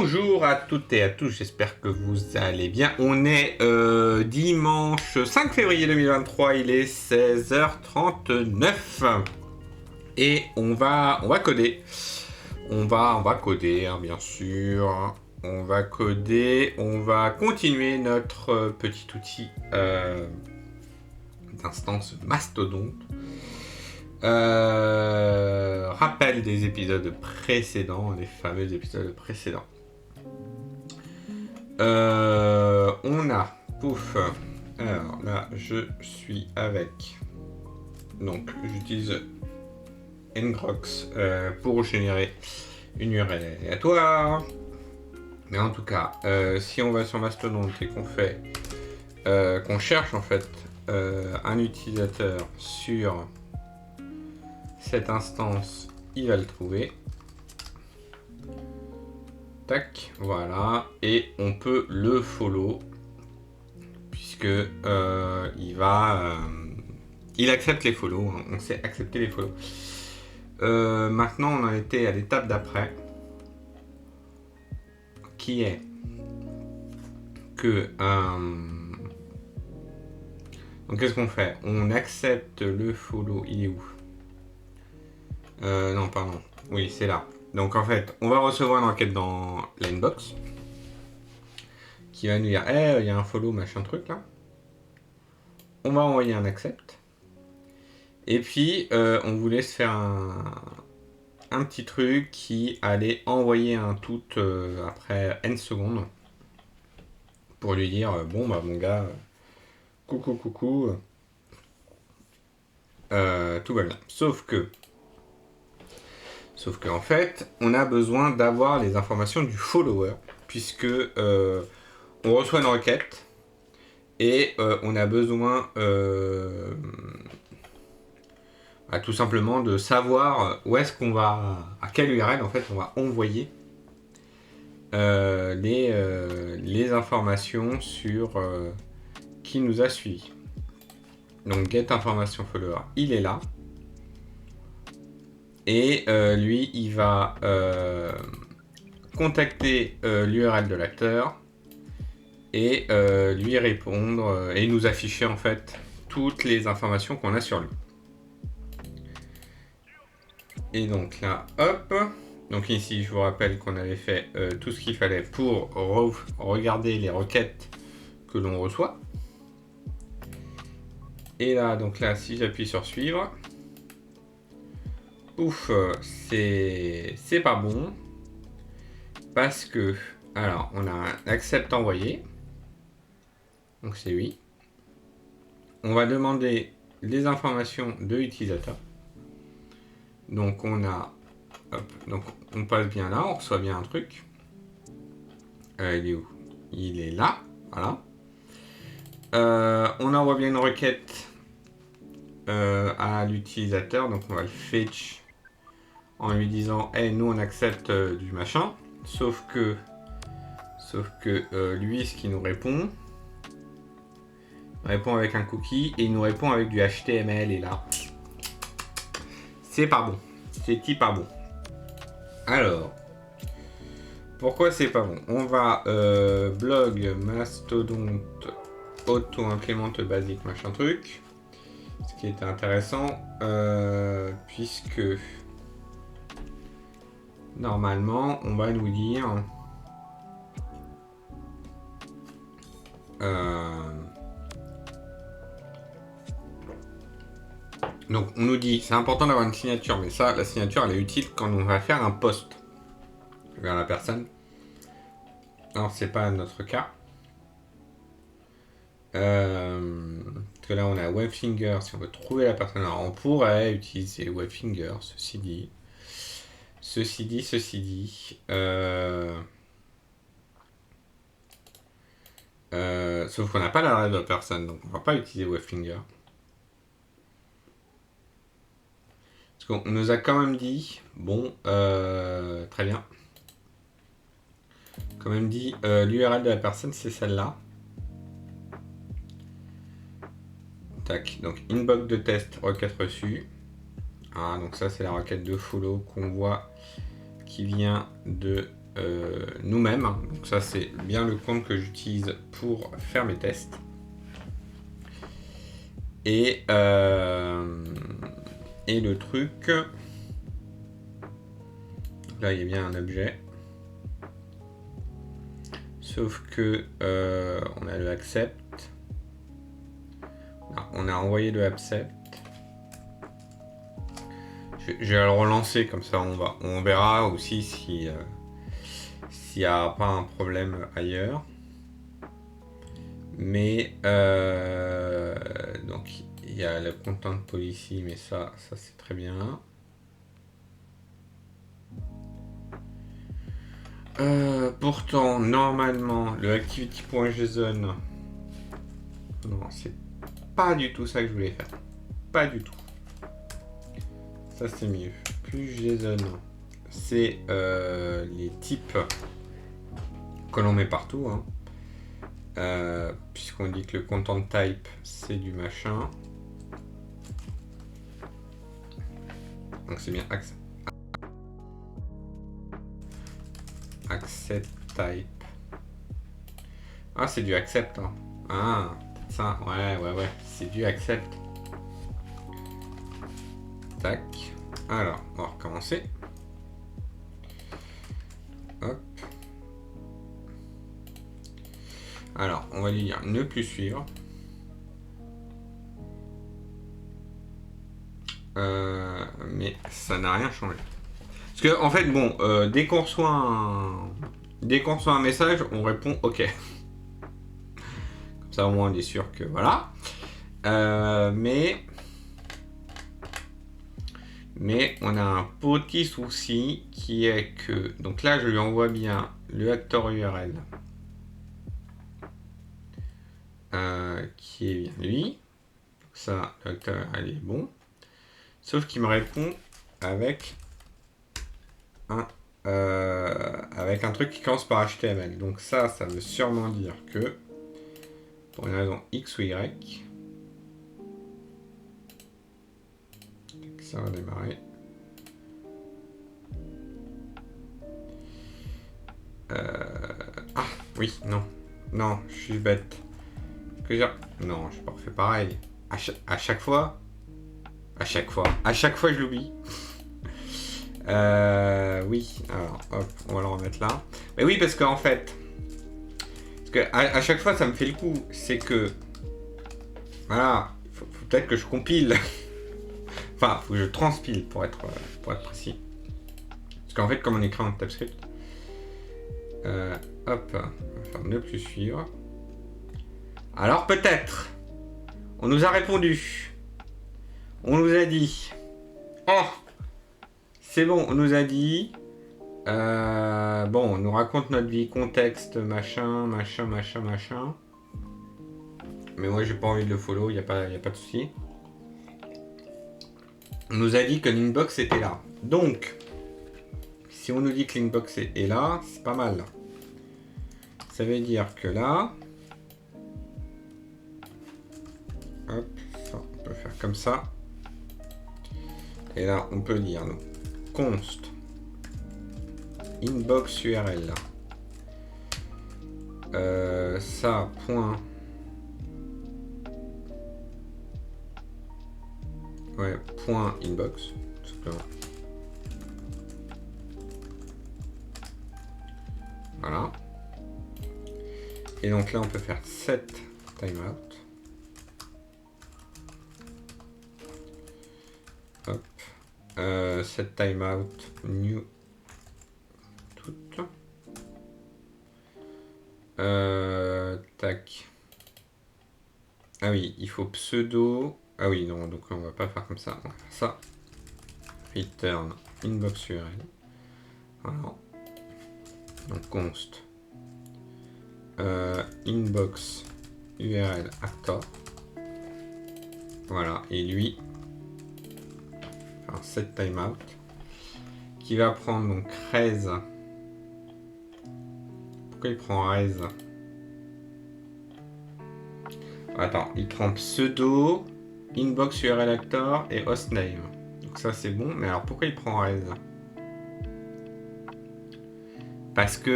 Bonjour à toutes et à tous, j'espère que vous allez bien. On est dimanche 5 février 2023, il est 16h39 et on va coder. On va coder, hein, bien sûr. On va coder, on va continuer notre petit outil d'instance mastodonte. Rappel des épisodes précédents, les fameux épisodes précédents. On a, pouf, alors là je suis avec, donc j'utilise Ngrok pour générer une URL aléatoire. Mais en tout cas, si on va sur Mastodon et qu'on fait, qu'on cherche en fait un utilisateur sur cette instance, il va le trouver. Tac, voilà, et on peut le follow puisque il accepte les follow, hein. On sait accepter les follow. Maintenant, on en était à l'étape d'après, qui est que donc qu'est-ce qu'on fait? On accepte le follow. Il est où? Non, pardon. Oui, c'est là. Donc en fait, on va recevoir une requête dans l'inbox qui va nous dire il y a un follow machin truc là. On va envoyer un accept. Et puis on vous laisse faire un petit truc qui allait envoyer un tout après n secondes pour lui dire bon bah mon gars, coucou, tout va bien. Sauf que en fait, on a besoin d'avoir les informations du follower, puisque on reçoit une requête et on a besoin tout simplement de savoir où est-ce qu'on va, à quelle URL en fait on va envoyer les informations sur qui nous a suivi. Donc get information follower, il est là. Et lui, il va contacter l'URL de l'acteur et lui répondre et nous afficher en fait toutes les informations qu'on a sur lui. Et donc là, hop. Donc ici, je vous rappelle qu'on avait fait tout ce qu'il fallait pour regarder les requêtes que l'on reçoit. Et là, donc là, si j'appuie sur suivre, ouf, c'est pas bon parce que alors on a un accept envoyé, donc c'est oui. On va demander les informations de l'utilisateur. Donc on a, hop, donc on passe bien là, on reçoit bien un truc. Il est où? Il est là, voilà. On envoie bien une requête à l'utilisateur, donc on va le fetch en lui disant hey, nous on accepte du machin, sauf que lui ce qu'il nous répond, il répond avec un cookie et il nous répond avec du HTML, et là c'est pas bon, c'est pas bon. Alors pourquoi c'est pas bon? On va blog mastodonte auto-implémente basique machin truc, ce qui est intéressant puisque normalement, on va nous dire donc on nous dit c'est important d'avoir une signature, mais ça, la signature elle est utile quand on va faire un post vers la personne. Alors c'est pas notre cas. Parce que là on a Webfinger, si on veut trouver la personne, alors on pourrait utiliser Webfinger, ceci dit. Sauf qu'on n'a pas l'adresse de la personne, donc on va pas utiliser Webfinger. Parce qu'on nous a quand même dit, bon, très bien. Quand même dit, l'URL de la personne c'est celle-là. Tac, donc inbox de test, requête reçue. Ah, donc ça c'est la requête de follow qu'on voit qui vient de nous-mêmes. Donc ça, c'est bien le compte que j'utilise pour faire mes tests. Et le truc, là, il y a bien un objet. Sauf que on a le accept. On a envoyé le accept. Je vais le relancer comme ça, on verra aussi si s'il n'y a pas un problème ailleurs. Mais donc il y a le content policy, mais ça c'est très bien. Pourtant, normalement, le activity.json, non, c'est pas du tout ça que je voulais faire. Pas du tout. Ça, c'est mieux. Plus JSON, c'est les types que l'on met partout. Puisqu'on dit que le content type, c'est du machin. Donc, c'est bien accept type. Ah, c'est du accept. Ah, ça, ouais, c'est du accept. Tac. Alors, on va recommencer. Hop. Alors, on va lui dire ne plus suivre. Mais ça n'a rien changé. Parce que, en fait, bon, dès qu'on reçoit un message, on répond OK. Comme ça, au moins, on est sûr que voilà. Mais on a un petit souci qui est que... Donc là, je lui envoie bien le acteur URL. Qui est bien lui. Donc ça, le acteur URL est bon. Sauf qu'il me répond avec un truc qui commence par HTML. Donc ça veut sûrement dire que, pour une raison X ou Y, ça va démarrer. Ah, oui, non, je suis bête. Non, je refais pareil. À chaque fois, je l'oublie. Oui, alors hop, on va le remettre là. Mais oui, parce qu'en fait, à chaque fois, ça me fait le coup. C'est que, voilà, faut peut-être que je compile. Enfin, faut que je transpile pour être précis. Parce qu'en fait, comme on écrit en TypeScript, hop, on va faire ne plus suivre. Alors peut-être, on nous a répondu. On nous a dit. Oh, c'est bon, on nous a dit. Bon, on nous raconte notre vie, contexte, machin. Mais moi, j'ai pas envie de le follow, y a pas de souci. On nous a dit que l'inbox était là. Donc, si on nous dit que l'inbox est là, c'est pas mal. Ça veut dire que là, hop, ça, on peut faire comme ça. Et là, on peut dire donc, const inbox URL. Ça, point. Ouais, point inbox, tout simplement. Voilà. Et donc là, on peut faire set timeout. Hop. Set timeout new tout. Tac. Ah oui, il faut pseudo. Ah oui, non, donc on va pas faire comme ça. On va faire ça. Return inbox URL. Voilà. Donc const inbox URL actor. Voilà, et lui, enfin, set timeout, qui va prendre donc raise. Pourquoi il prend raise? Attends, il prend pseudo, inbox URL actor et hostname. Donc ça c'est bon, mais alors pourquoi il prend raise?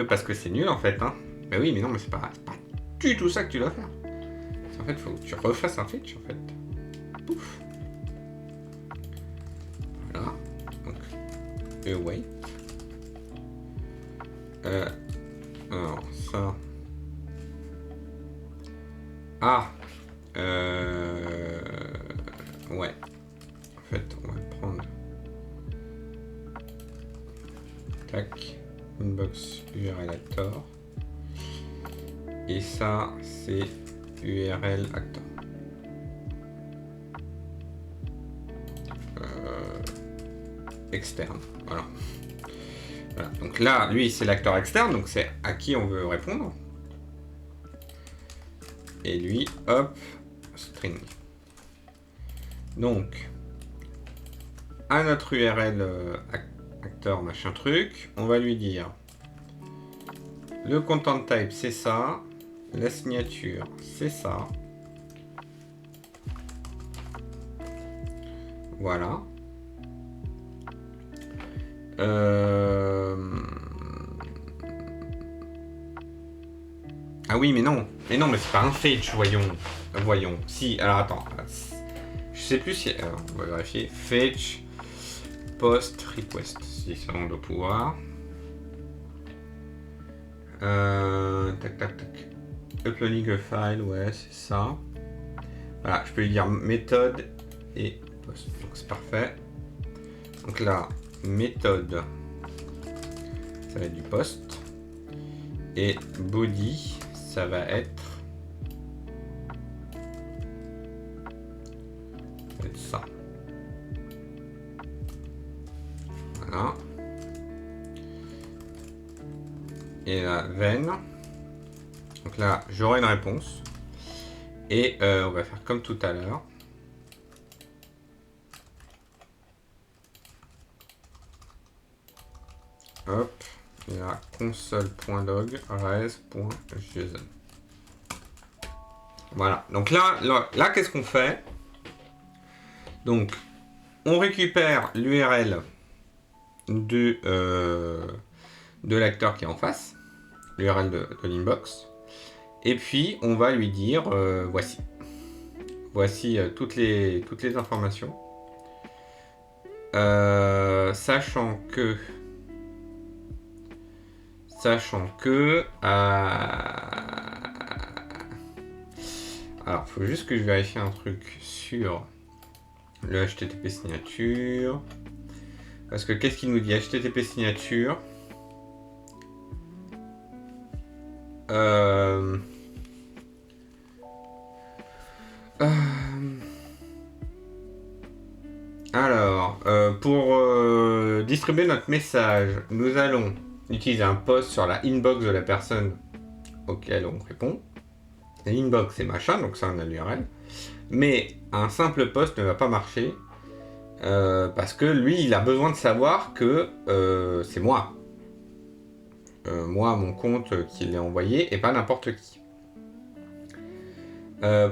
parce que c'est nul en fait. Hein. Mais oui, mais non, mais c'est pas du tout ça que tu dois faire. En fait, il faut que tu refasses un fetch en fait. Pouf. Voilà. Donc, await. Alors, ça. Ah. Ouais. En fait, on va prendre. Tac. Inbox URL actor. Et ça, c'est URL actor. Externe. Voilà. Voilà. Donc là, lui, c'est l'acteur externe, donc c'est à qui on veut répondre. Et lui, hop, string. Donc, à notre URL acteur machin truc, on va lui dire le content type, c'est ça. La signature, c'est ça. Voilà. Ah oui, mais non. Mais non, mais c'est pas un fetch, voyons. Voyons. Si, alors attends. Je sais plus si... Alors, on va vérifier. Fetch post request. Si ça on doit pouvoir. Tac, tac, tac. Uploading a file, ouais, c'est ça. Voilà, je peux lui dire méthode et post. Donc c'est parfait. Donc là, méthode, ça va être du post. Et body, ça va être ça. Voilà. Et la veine. Donc là, j'aurai une réponse. Et on va faire comme tout à l'heure. Hop. Et là, console.log res.json. Voilà. Donc là qu'est-ce qu'on fait? Donc, on récupère l'URL de l'acteur qui est en face, l'URL de l'inbox, et puis on va lui dire voici toutes les informations, sachant que alors faut juste que je vérifie un truc sur le HTTP signature. Parce que qu'est-ce qu'il nous dit? HTTP signature. Alors, pour distribuer notre message, nous allons utiliser un post sur la inbox de la personne auquel on répond. L'inbox c'est machin, donc ça on a l'URL. Mais un simple post ne va pas marcher. Parce que lui, il a besoin de savoir que c'est moi. Moi, mon compte qui l'ai envoyé, et pas n'importe qui.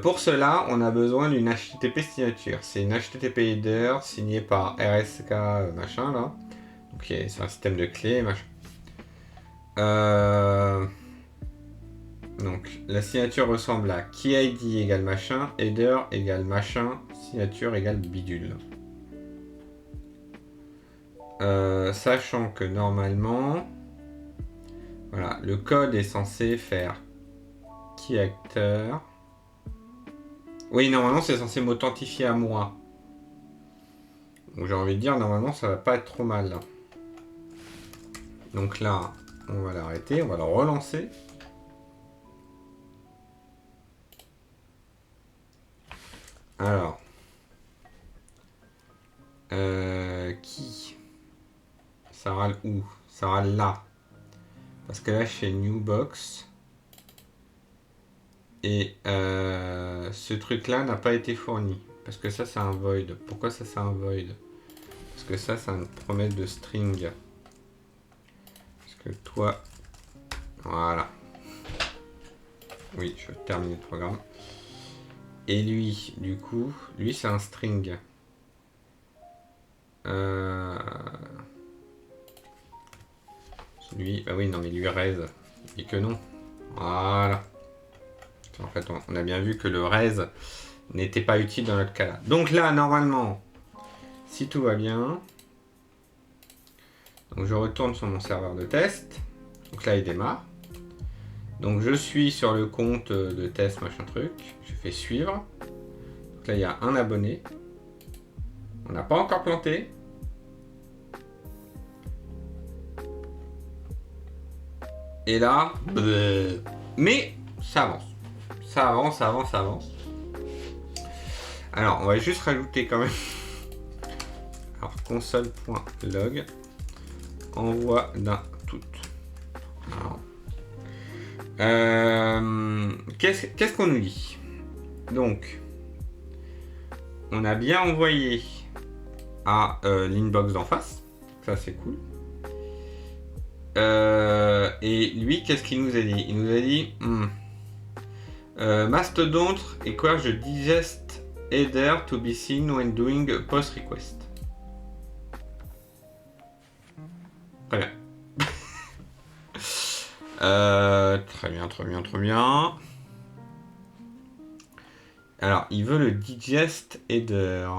Pour cela, on a besoin d'une HTTP signature. C'est une HTTP header signée par RSK machin là. Donc c'est un système de clés machin. Donc la signature ressemble à KeyID égale machin, header égale machin, signature égale bidule. Sachant que normalement, voilà, le code est censé faire key acteur. Oui, normalement c'est censé m'authentifier à moi. Donc j'ai envie de dire, normalement ça va pas être trop mal. Là. Donc là, on va l'arrêter, on va le relancer. Alors, qui ça râle où? Ça râle là. Parce que là, je fais new box. Et ce truc-là n'a pas été fourni. Parce que ça, c'est un void. Pourquoi ça, c'est un void? Parce que ça, c'est une promesse de string. Parce que toi... Voilà. Oui, je vais terminer le programme. Et lui, du coup, lui, c'est un string. Lui, bah oui, non, mais lui raise. Il dit que non. Voilà. En fait, on a bien vu que le raise n'était pas utile dans notre cas. Donc là, normalement, si tout va bien, donc je retourne sur mon serveur de test. Donc là, il démarre. Donc je suis sur le compte de test, machin truc. Je fais suivre. Donc là, il y a un abonné. On n'a pas encore planté. Et là, mais ça avance. Ça avance, ça avance, ça avance. Alors, on va juste rajouter quand même. Alors, console.log. Envoi d'un tout. Qu'est-ce qu'on nous dit? Donc, on a bien envoyé à l'inbox d'en face. Ça, c'est cool. Et lui, qu'est-ce qu'il nous a dit? Il nous a dit Mastodon requires the digest header to be seen when doing post request. Très bien. Très bien, très bien, très bien. Alors, il veut le digest header.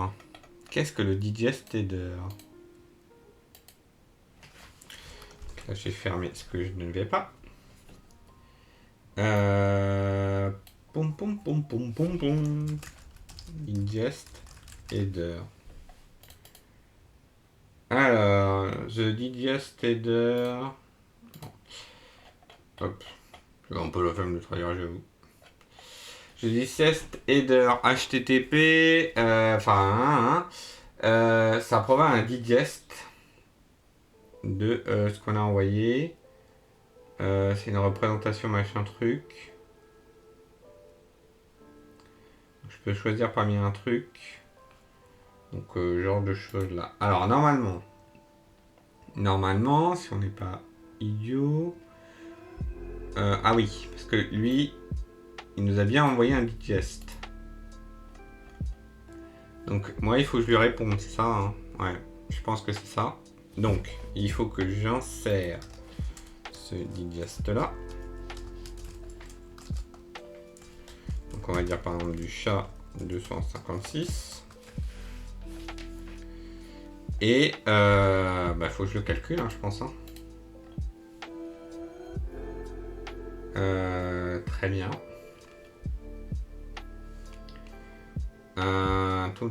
Qu'est-ce que le digest header? Là, j'ai fermé ce que je ne vais pas. Pom pom pom pom pom pom. Digest header. Alors, the digest header. Hop. J'ai un peu la flemme de traduire, j'avoue. Je dis digest header HTTP. Ça provient un digest de ce qu'on a envoyé. C'est une représentation machin truc. Je peux choisir parmi un truc. Donc genre de choses là. Alors normalement, si on n'est pas idiot. Ah oui, parce que lui, il nous a bien envoyé un digest. Donc moi il faut que je lui réponde, c'est ça hein? Ouais, je pense que c'est ça. Donc il faut que j'insère ce digest là. Donc on va dire par exemple du chat 256. Et faut que je le calcule hein, je pense hein. Très bien. Tout.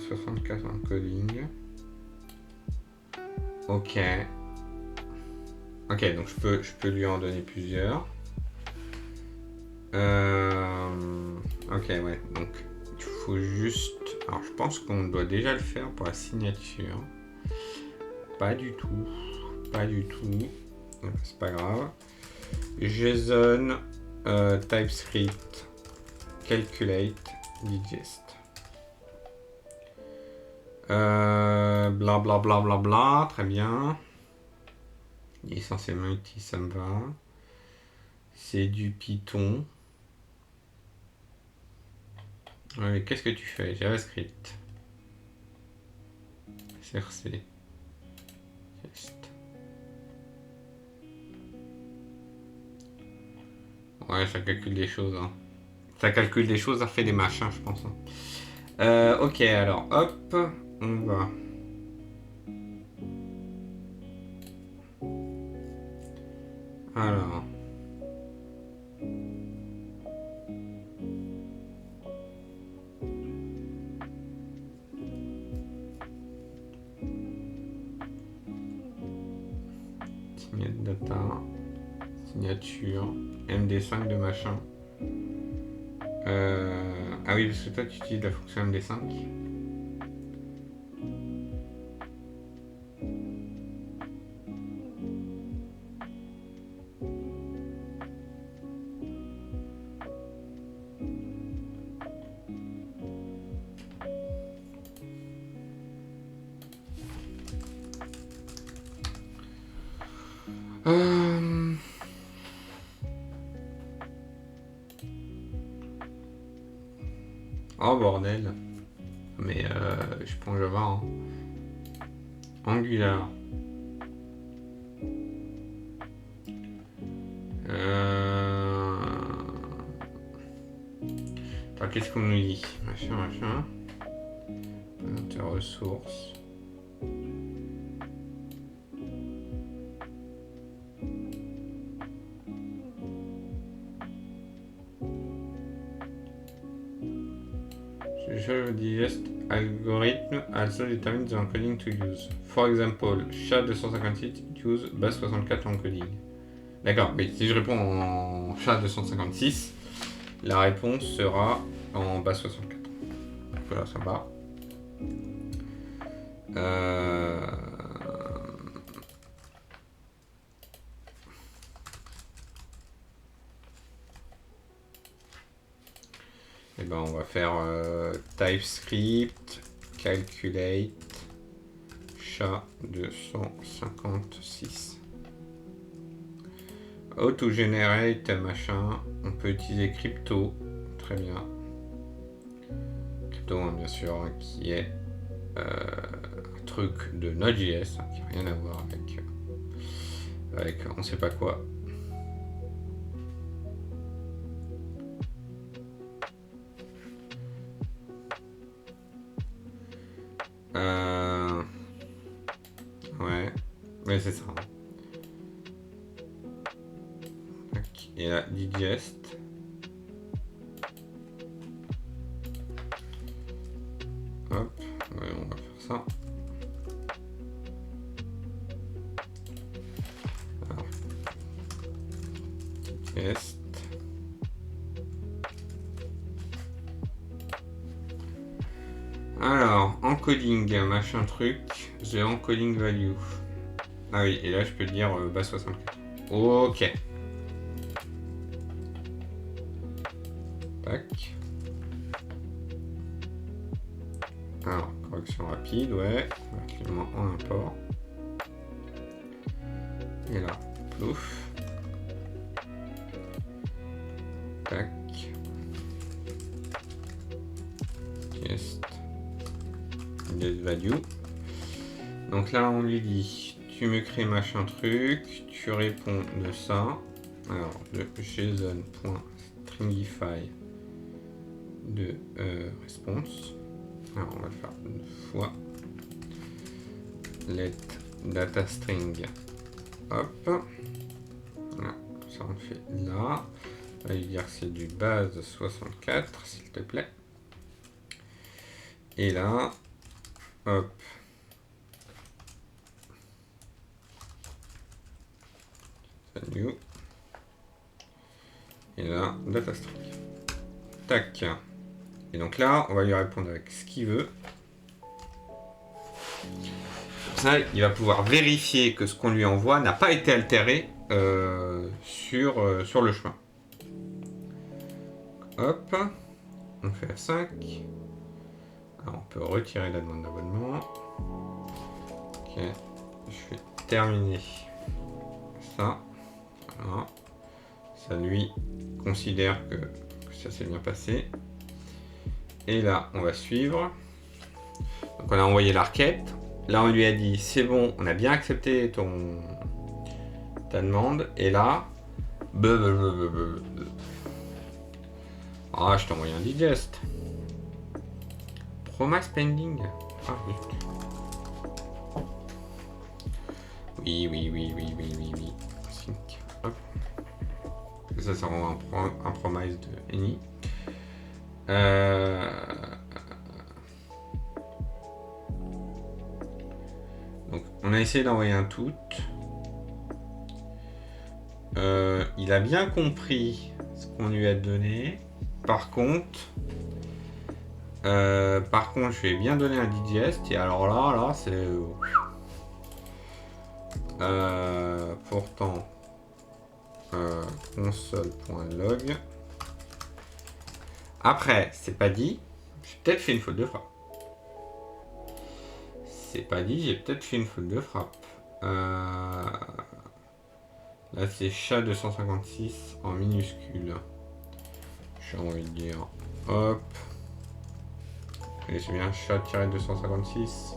64 encoding. Ok. Ok, donc je peux lui en donner plusieurs. Ok, ouais, donc il faut juste... Alors je pense qu'on doit déjà le faire pour la signature. Pas du tout. C'est pas grave. JSON TypeScript calculate digest. Bla bla bla bla bla, très bien. Essentiellement utile, ça me va. C'est du Python. Ouais, qu'est-ce que tu fais? JavaScript. SRC. Test. Ouais, ça calcule des choses. Hein. Ça calcule des choses, ça fait des machins, je pense. Hein. Ok, alors, hop, on va. Alors. Data. Signature. MD5 de machin. Ah oui, parce que toi, tu utilises la fonction MD5. Oh bordel. Mais je prends Java. Hein. Angular. Alors, qu'est-ce qu'on nous dit? Machin. Tes ressources. The digest algorithm also determines the encoding to use. For example, SHA-256 use base64 encoding. D'accord, mais si je réponds en SHA-256, la réponse sera en base64. Voilà, ça va. Et ben on va faire TypeScript, calculate, SHA-256. Auto generate machin. On peut utiliser crypto, très bien. Crypto, hein, bien sûr, hein, qui est un truc de Node.js, hein, qui n'a rien à voir avec on sait pas quoi. Ouais, c'est ça. Et là, digest. Hop, ouais, on va faire ça. Alors, digest. Alors, encoding, machin truc, j'ai encoding value. Ah oui, et là je peux dire base 64. Ok. Tac. Alors, correction rapide, ouais. Actuellement en import. Et là, plouf. Tac. Test. Get value. Donc là, on lui dit, tu me crées machin truc, tu réponds de ça. Alors, de JSON.stringify de response. Alors, on va le faire une fois. Let data string. Hop. Voilà, ça on le fait là. On va lui dire que c'est du base 64, s'il te plaît. Et là, hop. Value. Et là, data string. Tac. Et donc là, on va lui répondre avec ce qu'il veut. Comme ça, il va pouvoir vérifier que ce qu'on lui envoie n'a pas été altéré sur le chemin. Hop. On fait F5. Alors, on peut retirer la demande d'abonnement. Ok. Je vais terminer ça. Voilà. Ça lui considère que ça s'est bien passé. Et là, on va suivre. Donc, on a envoyé la requête. Là, on lui a dit, c'est bon, on a bien accepté ta demande. Et là, ah, je t'ai envoyé un digest. Promise pending. Ah, oui. Oui. Sync. Hop. Ça rend un promise de any. Donc, on a essayé d'envoyer un tout. Il a bien compris ce qu'on lui a donné. Par contre, je lui ai bien donné un digest. Et alors là, c'est... pourtant, console.log. Après, c'est pas dit. J'ai peut-être fait une faute de frappe. C'est pas dit, j'ai peut-être fait une faute de frappe. Là, c'est SHA-256 en minuscule. J'ai envie de dire, hop, Et c'est bien chat-256.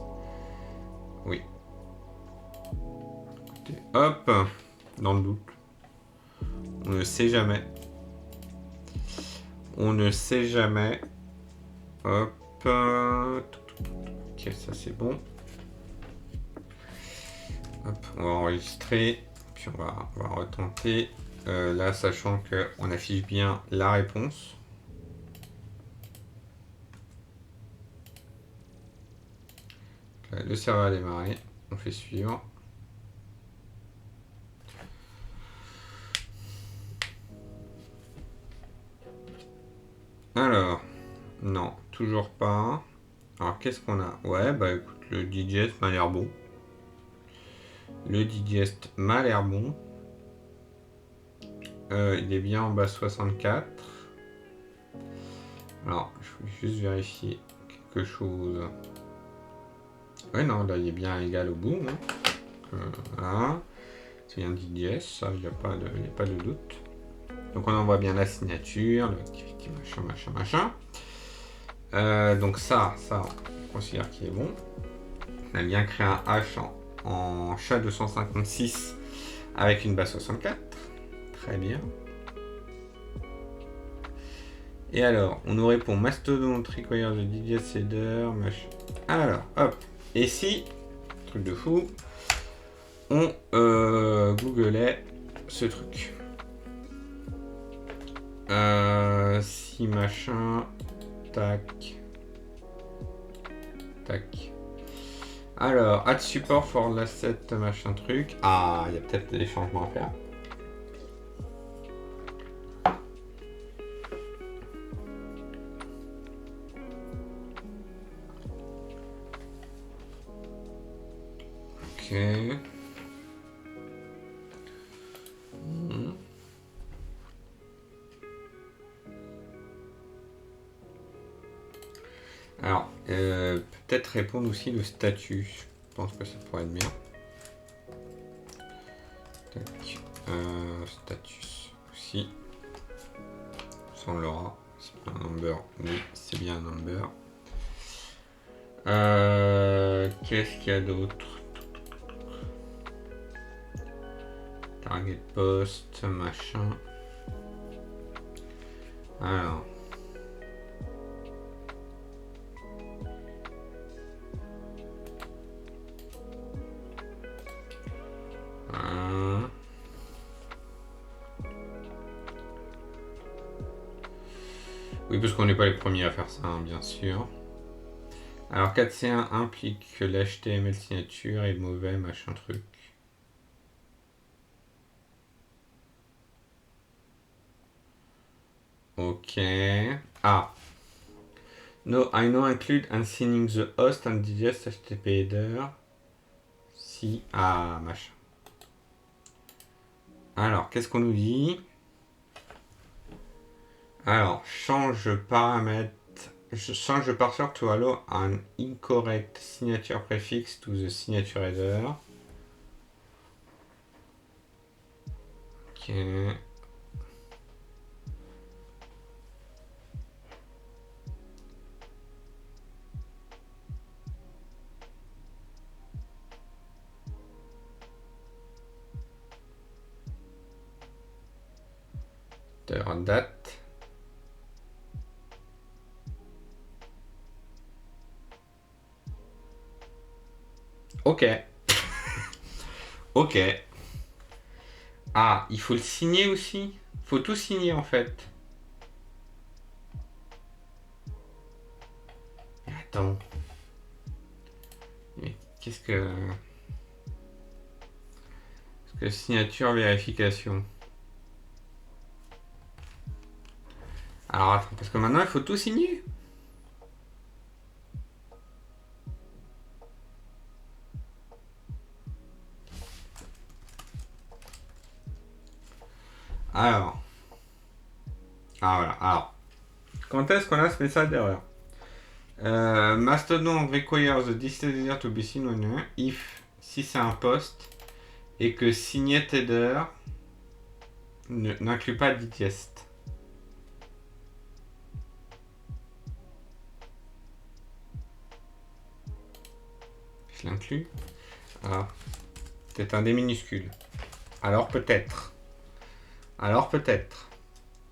Oui. Écoutez, hop, dans le doute. On ne sait jamais. On ne sait jamais. Hop. Ok, ça c'est bon. Hop, on va enregistrer. Puis on va retenter. Là, sachant qu'on affiche bien la réponse. Là, le serveur a démarré. On fait suivre. Alors, non, toujours pas. Alors, qu'est-ce qu'on a? Ouais, bah écoute, le digest m'a l'air bon. Le digest m'a l'air bon. Il est bien en bas 64. Alors, je vais juste vérifier quelque chose. Ouais, non, là, il est bien égal au bout. Hein. Voilà. C'est bien digest, ça, il n'y a pas de doute. Donc, on envoie bien la signature, l'activité, machin. Donc ça, on considère qu'il est bon. On a bien créé un hash en SHA-256 avec une base 64. Très bien. Et alors, on nous répond Mastodon, requires the digest header, machin. Alors, hop. Et si, truc de fou, on googlait ce truc. Si machin, tac. Alors, add support for l'asset machin truc. Ah, il y a peut-être des changements à faire. Ok. Alors, peut-être répondre aussi le statut. Je pense que ça pourrait être bien. Tac. Status aussi. Ça on l'aura. C'est bien un number. Oui, c'est bien un number. Qu'est-ce qu'il y a d'autre? Target post, machin. Alors. Oui, parce qu'on n'est pas les premiers à faire ça, hein, bien sûr. Alors 4C1 implique que l'HTML signature est mauvais, machin truc. Ok. Ah. No, I now include and signing the host and digest HTTP header. Si. Ah, machin. Alors, qu'est-ce qu'on nous dit? Alors, change paramètre. Change the parser to allow an incorrect signature prefix to the signature header. Ok. Date. Ok. Ok. Ah, il faut le signer aussi? Faut tout signer en fait. Mais attends. Mais qu'est-ce que... signature vérification. Alors attends, parce que maintenant il faut tout signer. Alors. Ah voilà, alors. Quand est-ce qu'on a ce message d'erreur? Mastodon requires the digest to be seen when if, si c'est un post, et que signet header n'inclut pas digest. je l'inclus. Ah, peut-être un D minuscule. Alors peut-être. Alors peut-être.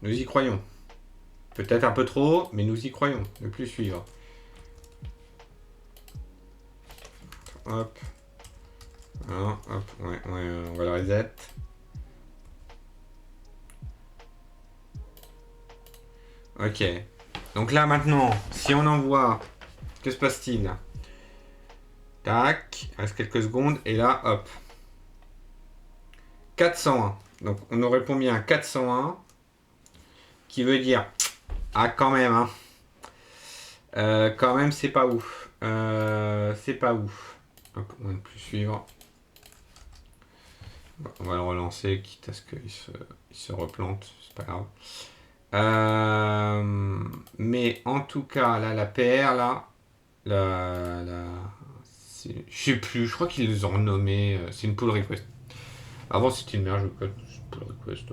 Nous y croyons. Peut-être un peu trop, mais nous y croyons. Ne plus suivre. Hop. Alors, hop, ouais, on va le reset. Ok. Donc là maintenant, si on envoie, que se passe-t-il? Tac, il reste quelques secondes, et là, hop. 401. Donc on nous répond bien 401, qui veut dire, ah quand même, hein. Quand même, c'est pas ouf. C'est pas ouf. Hop, on va ne plus suivre. On va le relancer, quitte à ce qu'il se replante, c'est pas grave. Mais en tout cas, là, la PR, là, je sais plus, je crois qu'ils les ont renommés, c'est une pull request. Avant, c'était une merge code, pull request.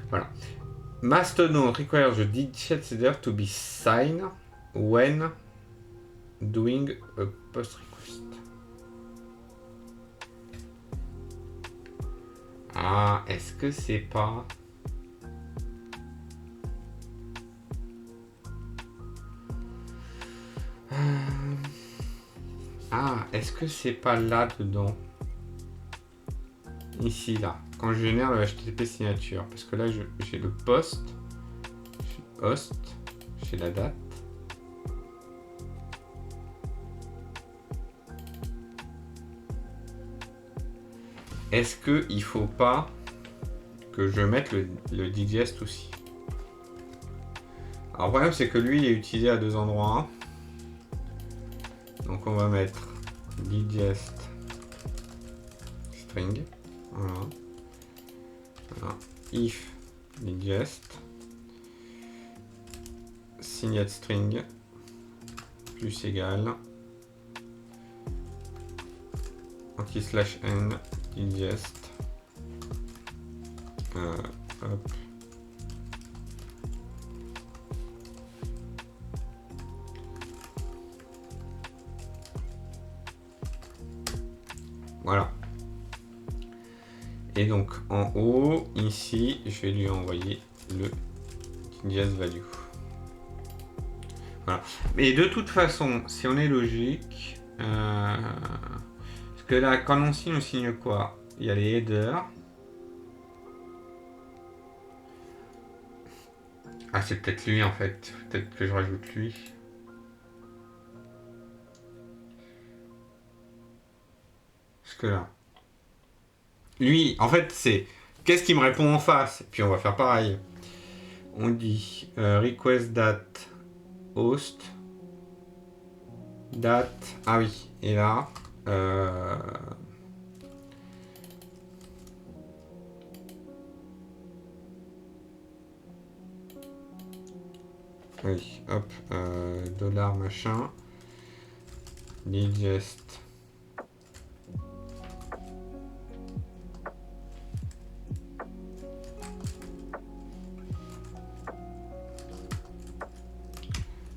Voilà. Mastodon requires the digest header to be signed when doing a post request. Ah, est-ce que c'est pas... Ah, est-ce que c'est pas là-dedans? Ici, là. Quand je génère le HTTP signature. Parce que là, j'ai le post. J'ai host. J'ai la date. Est-ce qu'il faut pas que je mette le digest aussi? Alors, le problème, c'est que lui, il est utilisé à deux endroits. Donc, on va mettre digest string. Voilà. Voilà. If digest signet string plus égal anti/n digest hop. Voilà. Et donc en haut, ici, je vais lui envoyer le digest value. Voilà. Mais de toute façon, si on est logique, parce que là, quand on signe quoi? Il y a les headers. Ah, c'est peut-être lui en fait. Peut-être que je rajoute lui. Parce que là. Lui, en fait, c'est qu'est-ce qui me répond en face? Et puis on va faire pareil. On dit request date host date. Ah oui, et là. Oui, hop, dollar machin. Digest.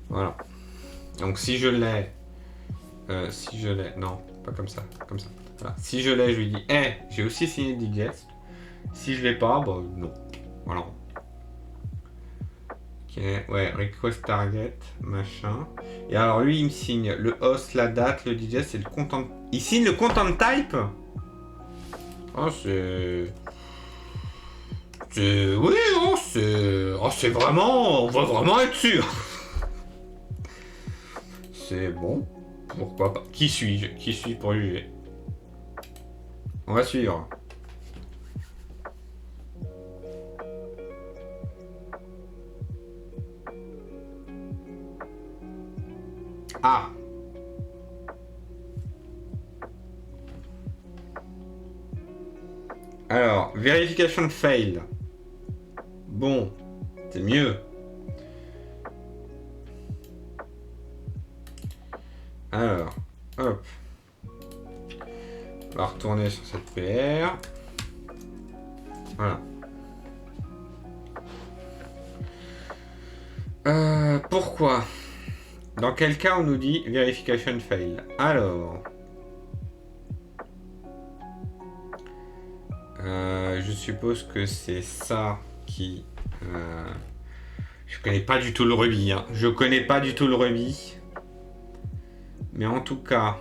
Voilà. Donc si je l'ai, non, pas comme ça, comme ça. Voilà. Si je l'ai, je lui dis, hey, j'ai aussi signé digest. Si je l'ai pas, bah non. Voilà. Ok, ouais, request target, machin. Et alors lui, il me signe le host, la date, le digest et le content. Il signe le content type. Oh, c'est. Oui, oh, c'est. Oh, c'est vraiment. On va vraiment être sûr. C'est bon. Pourquoi pas? Qui suis-je? Qui suis pour juger? On va suivre. Ah. Alors, verification fail. Bon, c'est mieux. Alors, hop. On va retourner sur cette PR. Voilà. Pourquoi? Dans quel cas on nous dit verification fail? Alors, Je suppose que c'est ça qui... je connais pas du tout le rubis. Hein. Je connais pas du tout le rubis. Mais en tout cas...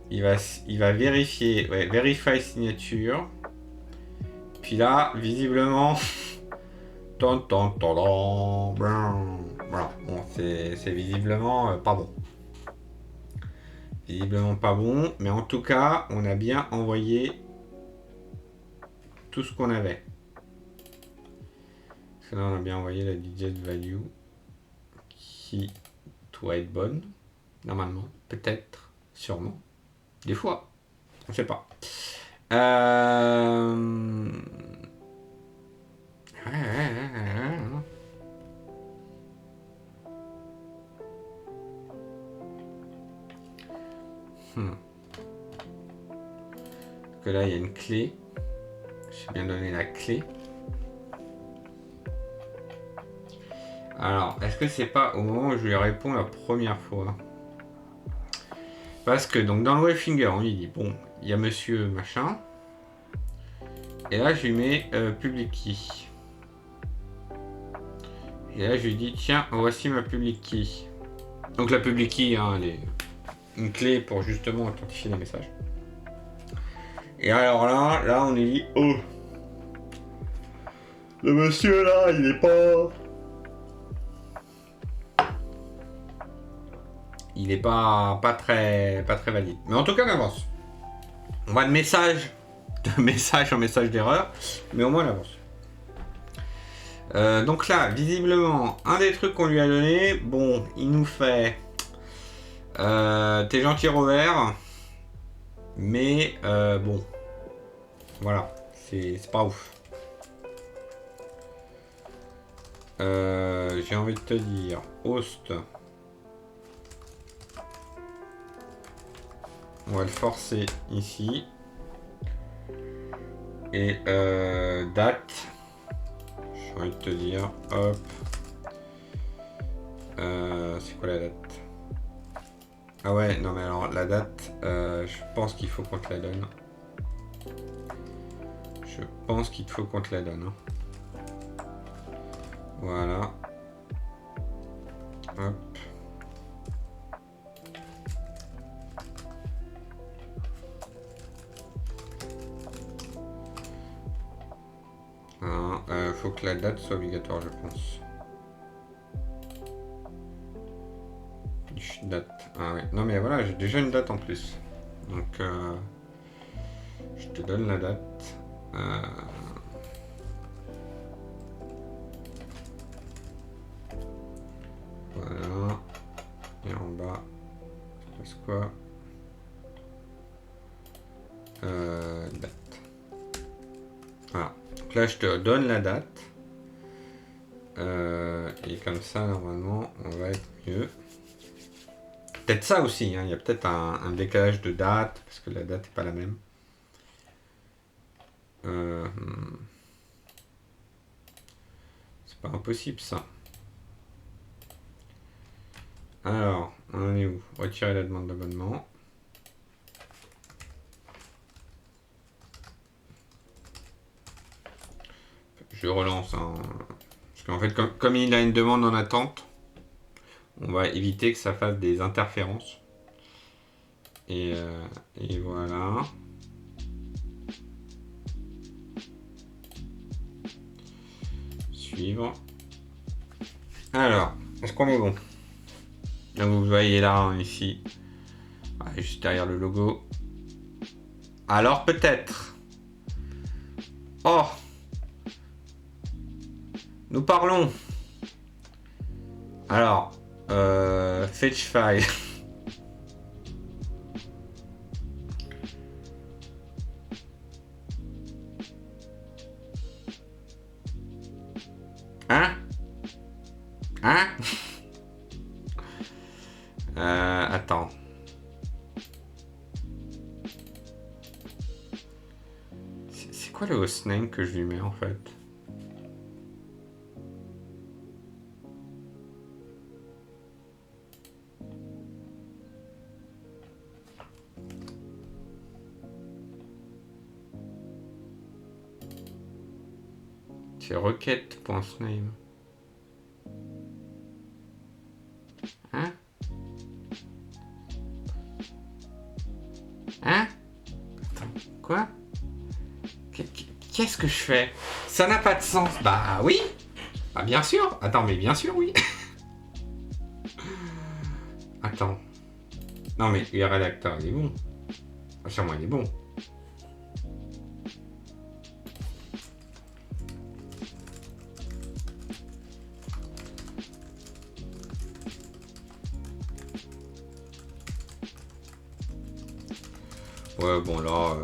Il va vérifier... Ouais, verify signature. Puis là, visiblement... Voilà. Bon, c'est visiblement pas bon. Visiblement pas bon. Mais en tout cas, on a bien envoyé tout ce qu'on avait. Parce que là, on a bien envoyé la digit value qui doit être bonne. Normalement. Peut-être. Sûrement. Des fois. On sait pas. Parce que là, il y a une clé. J'ai bien donné la clé. Alors, est-ce que c'est pas au moment où je lui réponds la première fois? Parce que donc dans le Wayfinger, on lui dit bon, il y a monsieur machin. Et là, je lui mets public key. Et là, je lui dis tiens, voici ma public key. Donc la public key, hein, elle est une clé pour justement authentifier les messages. Et alors là, on lui dit oh, le monsieur là, il est pas. Il est pas très valide. Mais en tout cas, on avance. On va de message en message d'erreur, mais au moins on avance. Donc là, visiblement, un des trucs qu'on lui a donné, bon, il nous fait t'es gentil Robert, mais bon, voilà, c'est pas ouf. J'ai envie de te dire, host. On va le forcer ici. Et date. J'ai envie de te dire, hop. C'est quoi la date? Ah ouais, non mais alors la date, je pense qu'il faut qu'on te la donne. Je pense qu'il faut qu'on te la donne. Hein. Voilà. Hop. Faut que la date soit obligatoire, je pense. Date. Ah oui. Non mais voilà, j'ai déjà une date en plus. Donc je te donne la date. Voilà. Et en bas, c'est quoi? Date. Voilà. Donc là, je te donne la date. Et comme ça, normalement, on va être mieux. Peut-être ça aussi, hein. Il y a peut-être un décalage de date, parce que la date n'est pas la même. C'est pas impossible, ça. Alors, on en est où? Retirer la demande d'abonnement. Je relance. Hein. Parce qu'en fait, comme il a une demande en attente, on va éviter que ça fasse des interférences. Et voilà. Suivre. Alors, est-ce qu'on est bon? Donc vous voyez là, hein, ici, juste derrière le logo. Alors peut-être. Oh, nous parlons. Alors, fetch file. Hein? Hein? Attends. C'est quoi le hostname que je lui mets en fait? C'est requête.sname. Hein? Hein? Attends, quoi? Qu'est-ce que je fais? Ça n'a pas de sens. Bah oui. Bah bien sûr. Attends, mais bien sûr, oui. Attends. Non, mais URL acteur, il est bon. Sûrement, il est bon. Ouais, bon, là...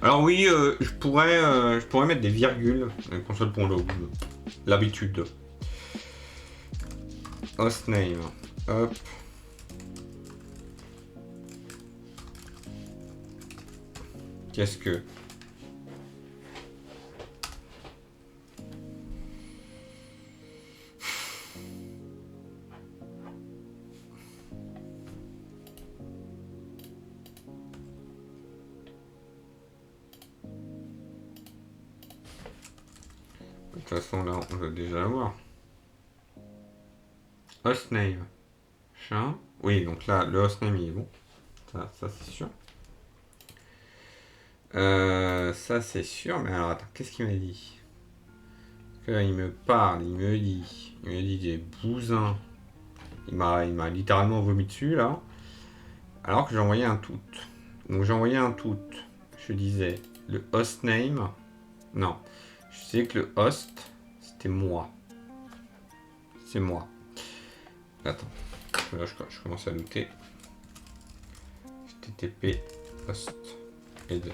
Alors oui, je pourrais mettre des virgules. Console.log. L'habitude. Hostname. Hop. Qu'est-ce que... De toute façon, là, on va déjà l'avoir. Hostname. Chat. Oui, donc là, le hostname, il est bon. Ça c'est sûr. Ça, c'est sûr. Mais alors, attends, qu'est-ce qu'il m'a dit? Parce que là, il me parle, il me dit des bousins. Il m'a littéralement vomi dessus, là. Alors que j'ai envoyé un tout. Donc, j'ai envoyé un tout. Je disais, le hostname. Non. Je sais que le host, c'était moi. C'est moi. Attends. Là, je commence à douter. HTTP host ed.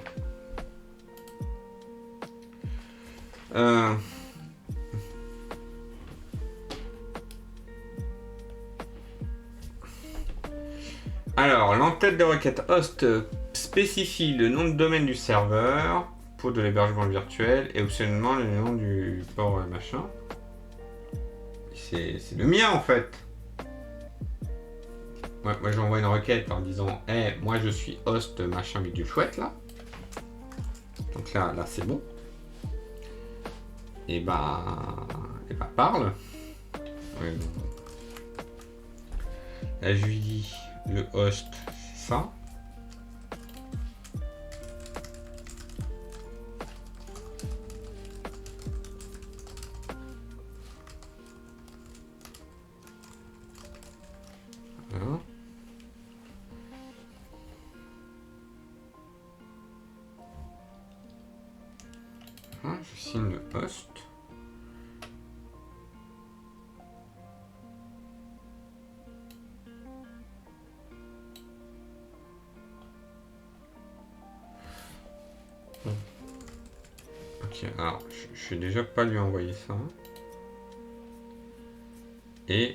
Alors, l'entête de requête host spécifie le nom de domaine du serveur pour de l'hébergement virtuel et optionnellement le nom du port machin. C'est le mien en fait. Ouais, moi j'envoie une requête en disant hey, moi je suis host machin bidule chouette là. Donc là c'est bon. Et bah parle. Ouais, bon. Là je lui dis le host c'est ça. Voilà. Je signe le host. Ok, alors je vais déjà pas lui envoyer ça. Et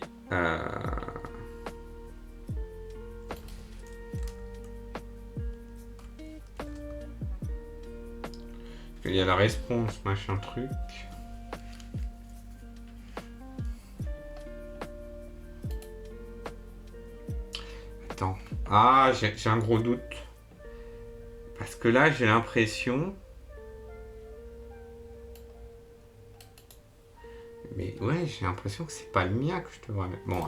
il y a la réponse machin truc. Attends. Ah, j'ai un gros doute. Parce que là, j'ai l'impression... Mais ouais, j'ai l'impression que c'est pas le mien que je devrais mettre. Bon,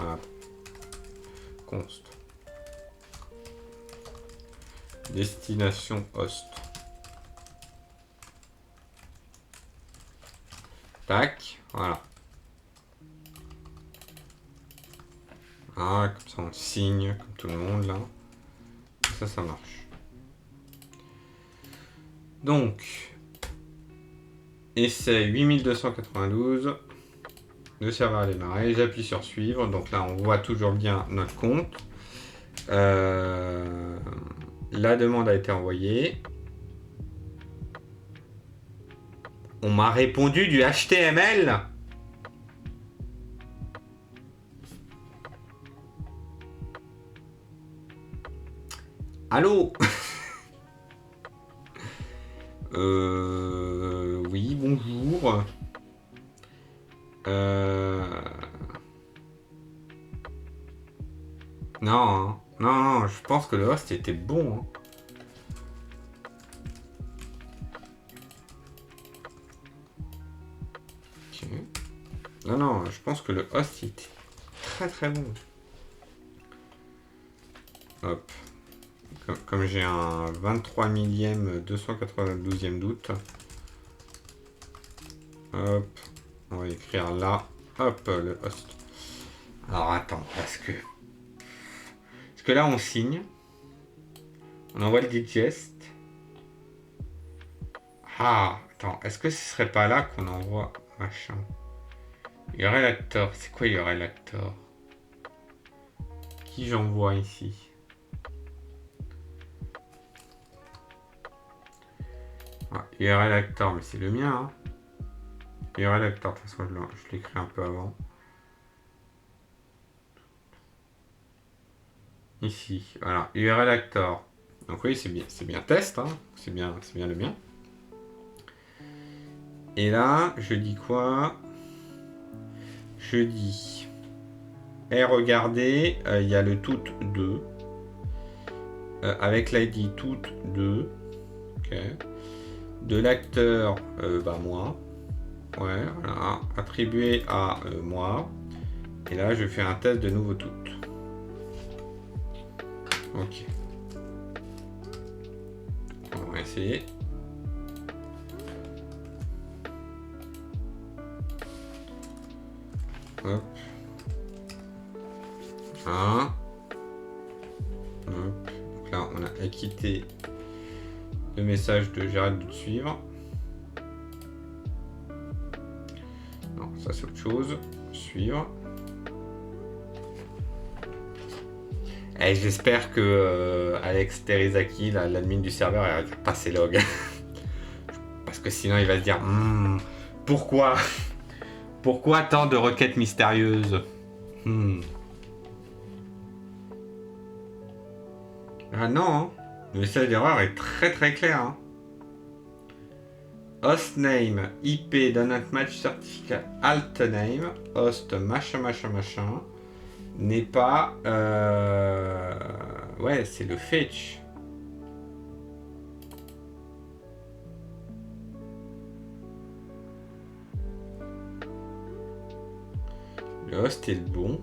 const. Destination host. Tac, voilà. Ah, comme ça on signe, comme tout le monde là. Ça marche. Donc, essai 8292. Le serveur a démarré, j'appuie sur suivre. Donc là, on voit toujours bien notre compte. La demande a été envoyée. On m'a répondu du HTML. Allô? Oui, bonjour. Non, hein. Non, je pense que le host était bon. Hein. Ok. Non, non, je pense que le host il était très très bon. Hop. Comme j'ai un 23 millième 292e doute. Hop. On va écrire là. Hop, le host. Alors attends, parce que là on signe. On envoie le digest. Ah, attends, est-ce que ce serait pas là qu'on envoie machin? Il y aurait l'acteur. C'est quoi il y aurait l'acteur? Qui j'envoie ici? Ah, il y aurait l'acteur, mais c'est le mien. Hein. Il y aurait l'acteur, de toute façon je l'écris un peu avant. Ici, voilà, URL actor. Donc oui, c'est bien test, hein. c'est bien le mien. Et là, je dis quoi? Je dis, regardez, il y a le tout 2, avec l'ID tout 2, ok. De l'acteur, moi, ouais, voilà, attribué à moi. Et là, je fais un test de nouveau tout. Ok. On va essayer. Hop. Ah. Hop. Donc là, on a acquitté le message de j'arrête de te suivre. Non, ça c'est autre chose. Suivre. Et j'espère que Alex Terizaki, l'admin du serveur, il va passer log. Parce que sinon il va se dire pourquoi tant de requêtes mystérieuses? Ah non, hein. Le message d'erreur est très très clair. Hein. Hostname, IP, donut match certificat, alt name, host machin machin machin, n'est pas... Ouais, c'est le fetch. Le host est le bon.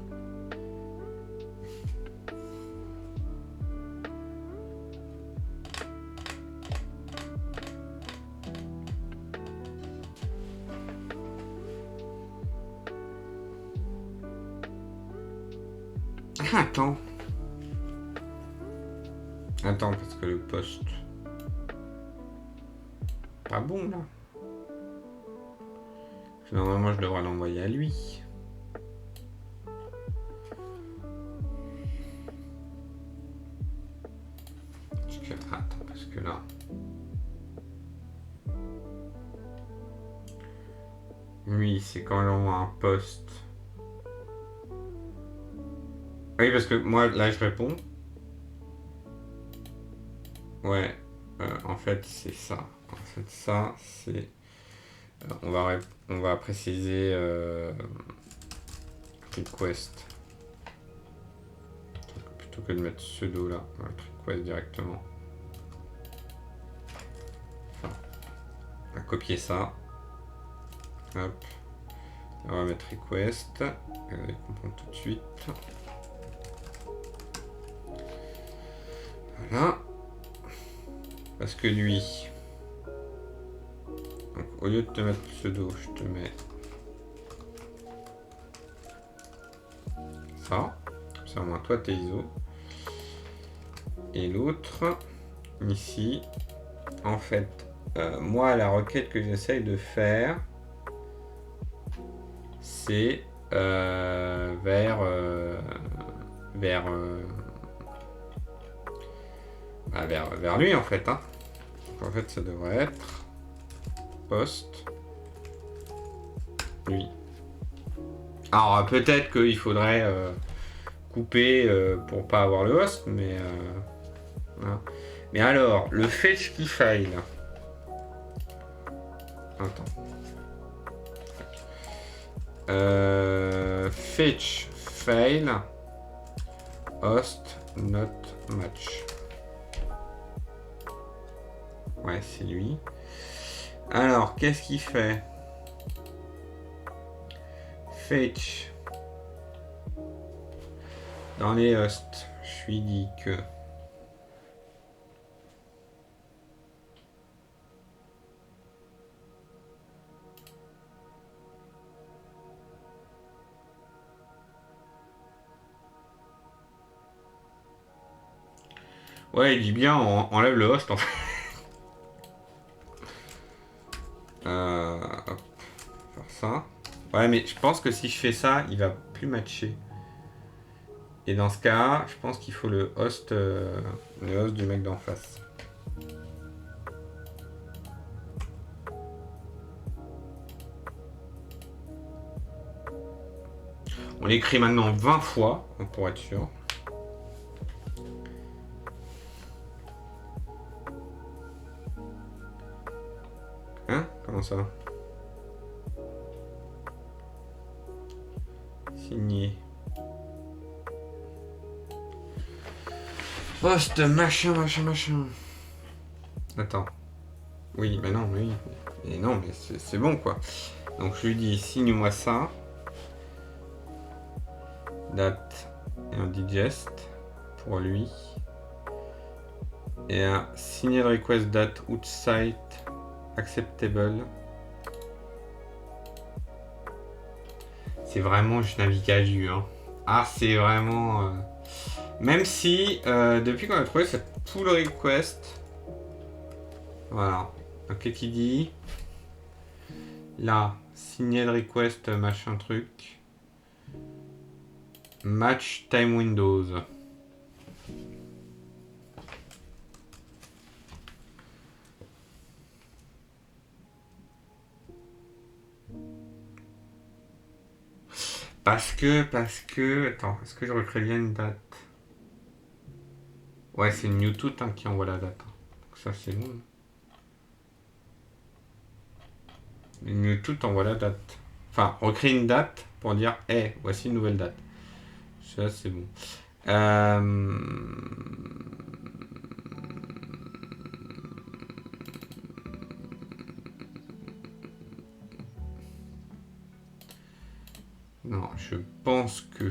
Attends. Attends, parce que le poste... Pas bon, là. Normalement, je devrais l'envoyer à lui. Attends, parce que là... Lui, c'est quand j'envoie un post. Oui, parce que moi, là, je réponds. Ouais, en fait, c'est ça. En fait, ça, c'est... on va préciser request. Plutôt que de mettre pseudo là, on va mettre request directement. Enfin, on va copier ça. Hop. On va mettre request. Et on va comprendre tout de suite. Voilà. Parce que lui... Donc, au lieu de te mettre pseudo, je te mets ça. Ça, au moins, toi, t'es ISO. Et l'autre, ici, en fait, moi, la requête que j'essaye de faire, c'est vers lui, en fait. Hein. Donc, en fait, ça devrait être post lui. Alors, peut-être qu'il faudrait couper pour pas avoir le host, mais voilà. Mais alors, le fetch qui fail. Attends. Fetch fail host not match. Ouais, c'est lui. Alors, qu'est-ce qu'il fait? fetch dans les hosts, je lui dis que ouais, il dit bien, enlève le host en fait. Hop, faire ça. Ouais, mais je pense que si je fais ça, il va plus matcher. Et dans ce cas, je pense qu'il faut le host du mec d'en face. On l'écrit maintenant 20 fois, pour être sûr. Hein? Comment ça? Signé. Poste, machin. Attends. Oui, mais non, oui. Et non, mais c'est bon, quoi. Donc, je lui dis, signe-moi ça. Date et un digest pour lui. Et un signal request date outside acceptable. C'est vraiment, je navigue à vue. Hein. Ah, c'est vraiment... Même si, depuis qu'on a trouvé cette pull request... Voilà. Donc, qu'est-ce qu'il dit? Là, signal request, machin truc. Match time windows. Parce que... Attends, est-ce que je recrée bien une date? Ouais, c'est Newtooth hein, qui envoie la date. Donc ça, c'est bon. Newtooth envoie la date. Enfin, recrée une date pour dire, hey, voici une nouvelle date. Ça, c'est bon. Non, je pense que...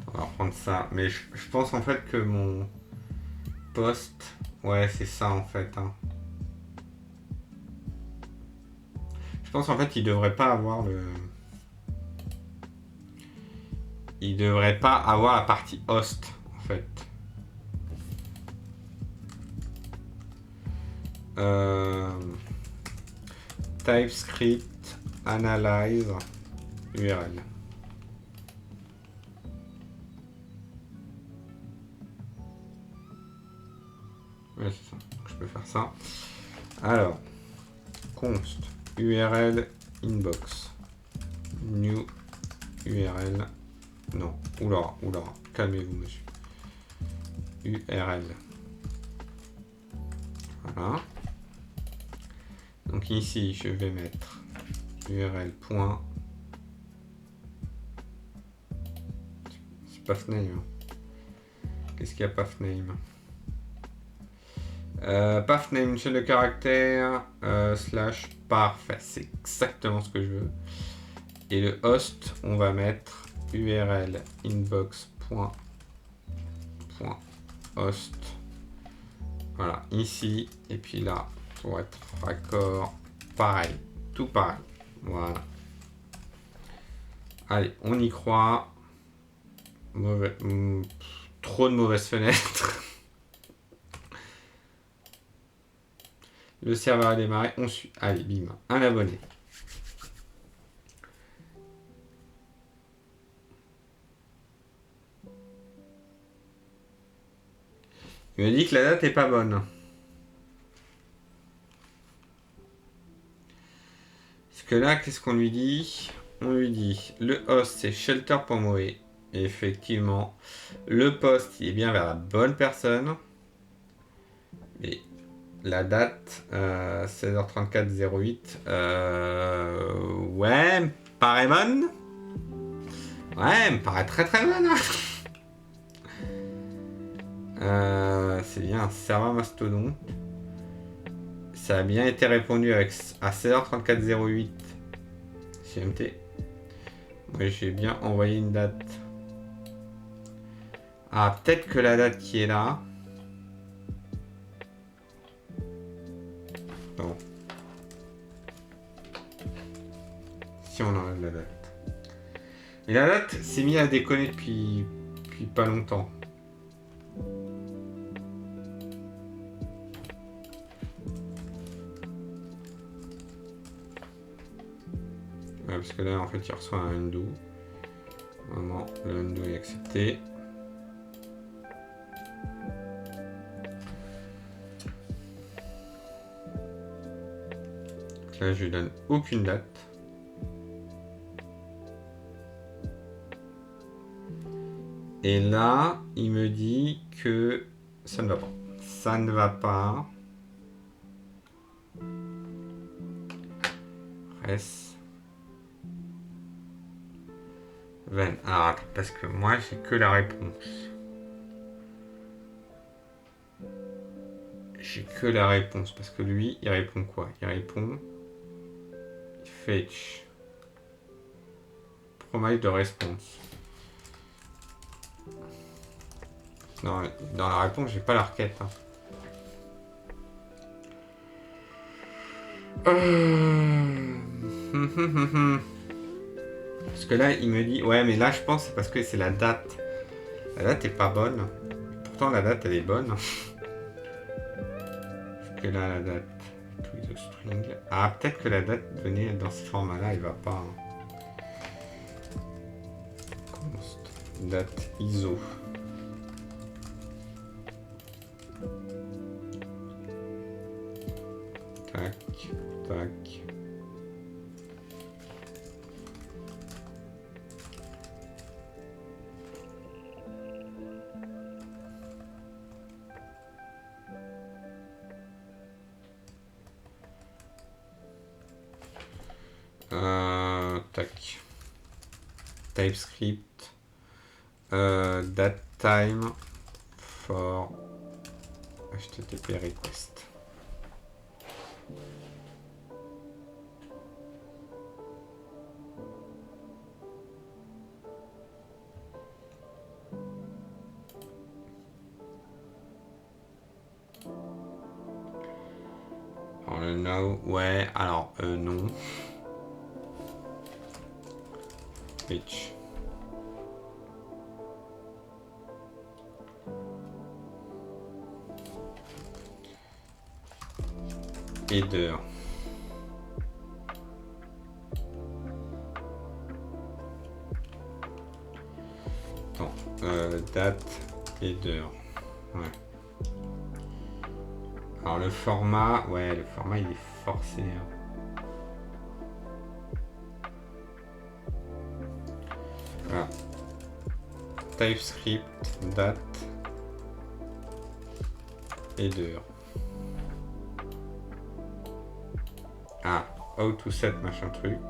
On va reprendre ça. Mais je pense en fait que mon poste... Ouais, c'est ça en fait. Hein. Je pense en fait qu'il devrait pas avoir le... Il devrait pas avoir la partie host en fait. TypeScript analyze URL. Ouais, c'est ça. Donc, je peux faire ça. Alors, const URL inbox new URL. Non, oula, calmez-vous, monsieur. URL. Voilà. Donc ici, je vais mettre URL. C'est pathname. Qu'est-ce qu'il y a pathname? Pathname, c'est le caractère slash parfait. C'est exactement ce que je veux. Et le host, on va mettre URL inbox.host. Voilà, ici. Et puis là, pour être raccord, pareil. Tout pareil. Voilà. Allez, on y croit. Trop de mauvaises fenêtres. Le serveur a démarré. On suit. Allez, bim. Un abonné. Il me dit que la date est pas bonne. Parce que là, qu'est-ce qu'on lui dit? On lui dit le host c'est shelter.moe. Et effectivement, le poste il est bien vers la bonne personne. Mais la date 16h34 08. Ouais, me paraît bonne. Ouais, me paraît très très bonne. C'est bien un serveur mastodonte. Ça a bien été répondu avec, à 16h34 08 CMT. Moi j'ai bien envoyé une date. Ah, peut-être que la date qui est là. Non. Si on enlève la date. Et la date s'est mise à déconner depuis pas longtemps. Ouais, parce que là en fait il reçoit un undo. Vraiment, le undo est accepté. Donc là je lui donne aucune date. Et là, il me dit que ça ne va pas. Ça ne va pas. Reste. Ven. Alors, attends, parce que moi, j'ai que la réponse. J'ai que la réponse. Parce que lui, il répond quoi? Il répond... Fetch. Promise de réponse. Non, dans la réponse, j'ai pas la requête. Hein. Parce que là, il me dit... Ouais, mais là, je pense c'est parce que c'est la date. La date est pas bonne. Pourtant, la date, elle est bonne. Parce que là, la date... To the string... Ah, peut-être que la date donnée dans ce format-là, elle va pas... Hein. Const. Date ISO. Tac, tac. Tac. TypeScript. Date time for HTTP request. Alors le now, ouais, alors non. Pitch. Header. Attends, date header. Ouais. Alors le format, ouais, le format il est forcé. Hein. Voilà. TypeScript, date, header. Ah, how to set machin truc.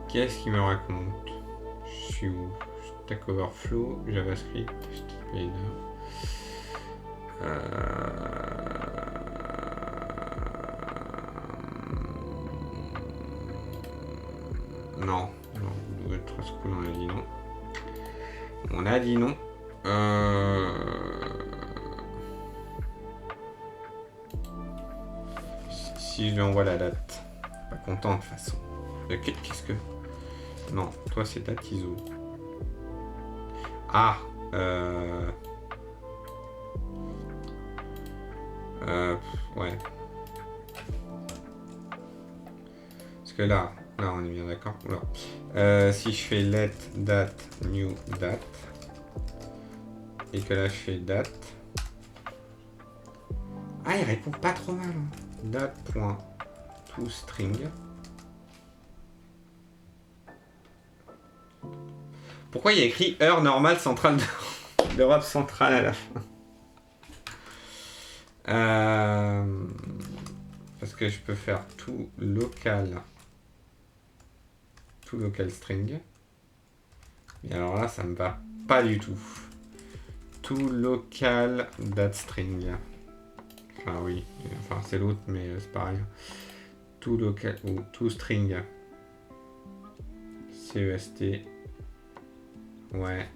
Qu'est-ce qu'il me raconte? Je suis où? Stack Overflow, JavaScript, HTTP header. Non, vous devez être cool, on a dit non. On a dit non. Si je lui envoie la date, pas content de toute façon. Qu'est-ce que... Non, toi c'est date ISO. Ah, ouais. Parce que là on est bien d'accord. Si je fais let date new date et que là je fais date. Ah, il répond pas trop mal. Hein. Date.toString. Pourquoi il y a écrit heure normale centrale d'Europe centrale à la fin? Parce que je peux faire tout local string. Et alors là, ça me va pas du tout. To local date string. Enfin oui, enfin c'est l'autre mais c'est pareil. To local ou to string. CEST. Ouais.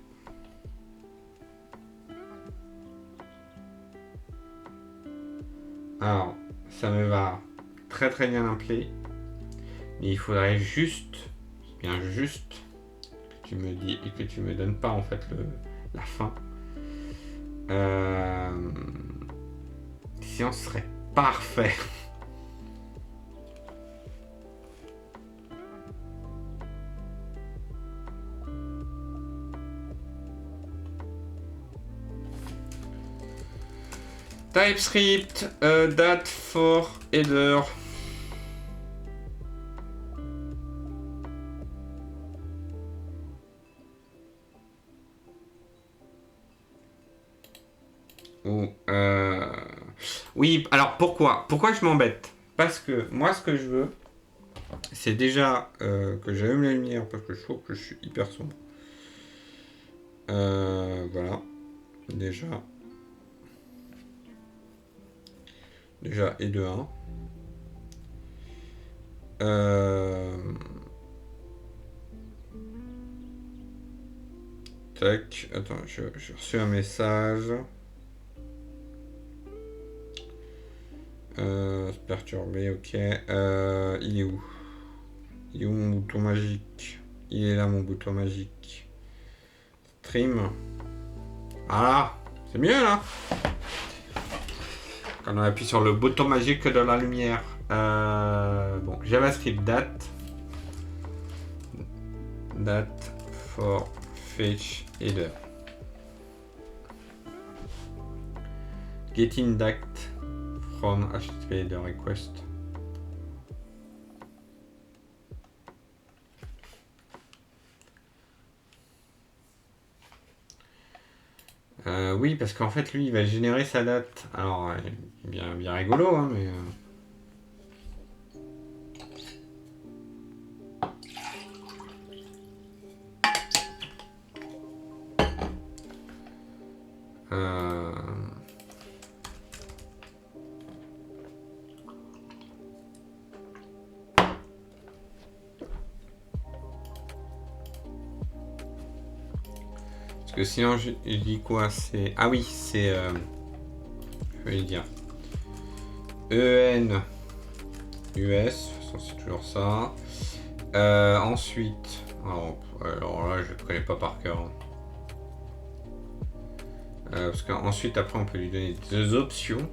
Alors, ça me va très très bien appeler. Mais il faudrait juste, bien juste, que tu me dis et que tu me donnes pas en fait la fin. Sinon, ce serait parfait. TypeScript, date for header. Oui, alors pourquoi je m'embête? Parce que moi, ce que je veux, c'est déjà que j'allume la lumière parce que je trouve que je suis hyper sombre. Voilà, déjà et de 1. Tac, attends, j'ai reçu un message. Perturbé, ok. Il est où? Il est où mon bouton magique? Il est là mon bouton magique. Stream. Ah, c'est mieux là. Quand on appuie sur le bouton magique de la lumière. Bon, JavaScript date. Date for fetch header. Getting date from HTTP header request. Oui, parce qu'en fait, lui, il va générer sa date. Alors, bien rigolo, hein, mais... Parce que sinon, je dis quoi? C'est... Ah oui, c'est... je vais dire... EN US, c'est toujours ça. Ensuite... Alors là, je ne connais pas par cœur. Parce qu'ensuite, après, on peut lui donner deux options.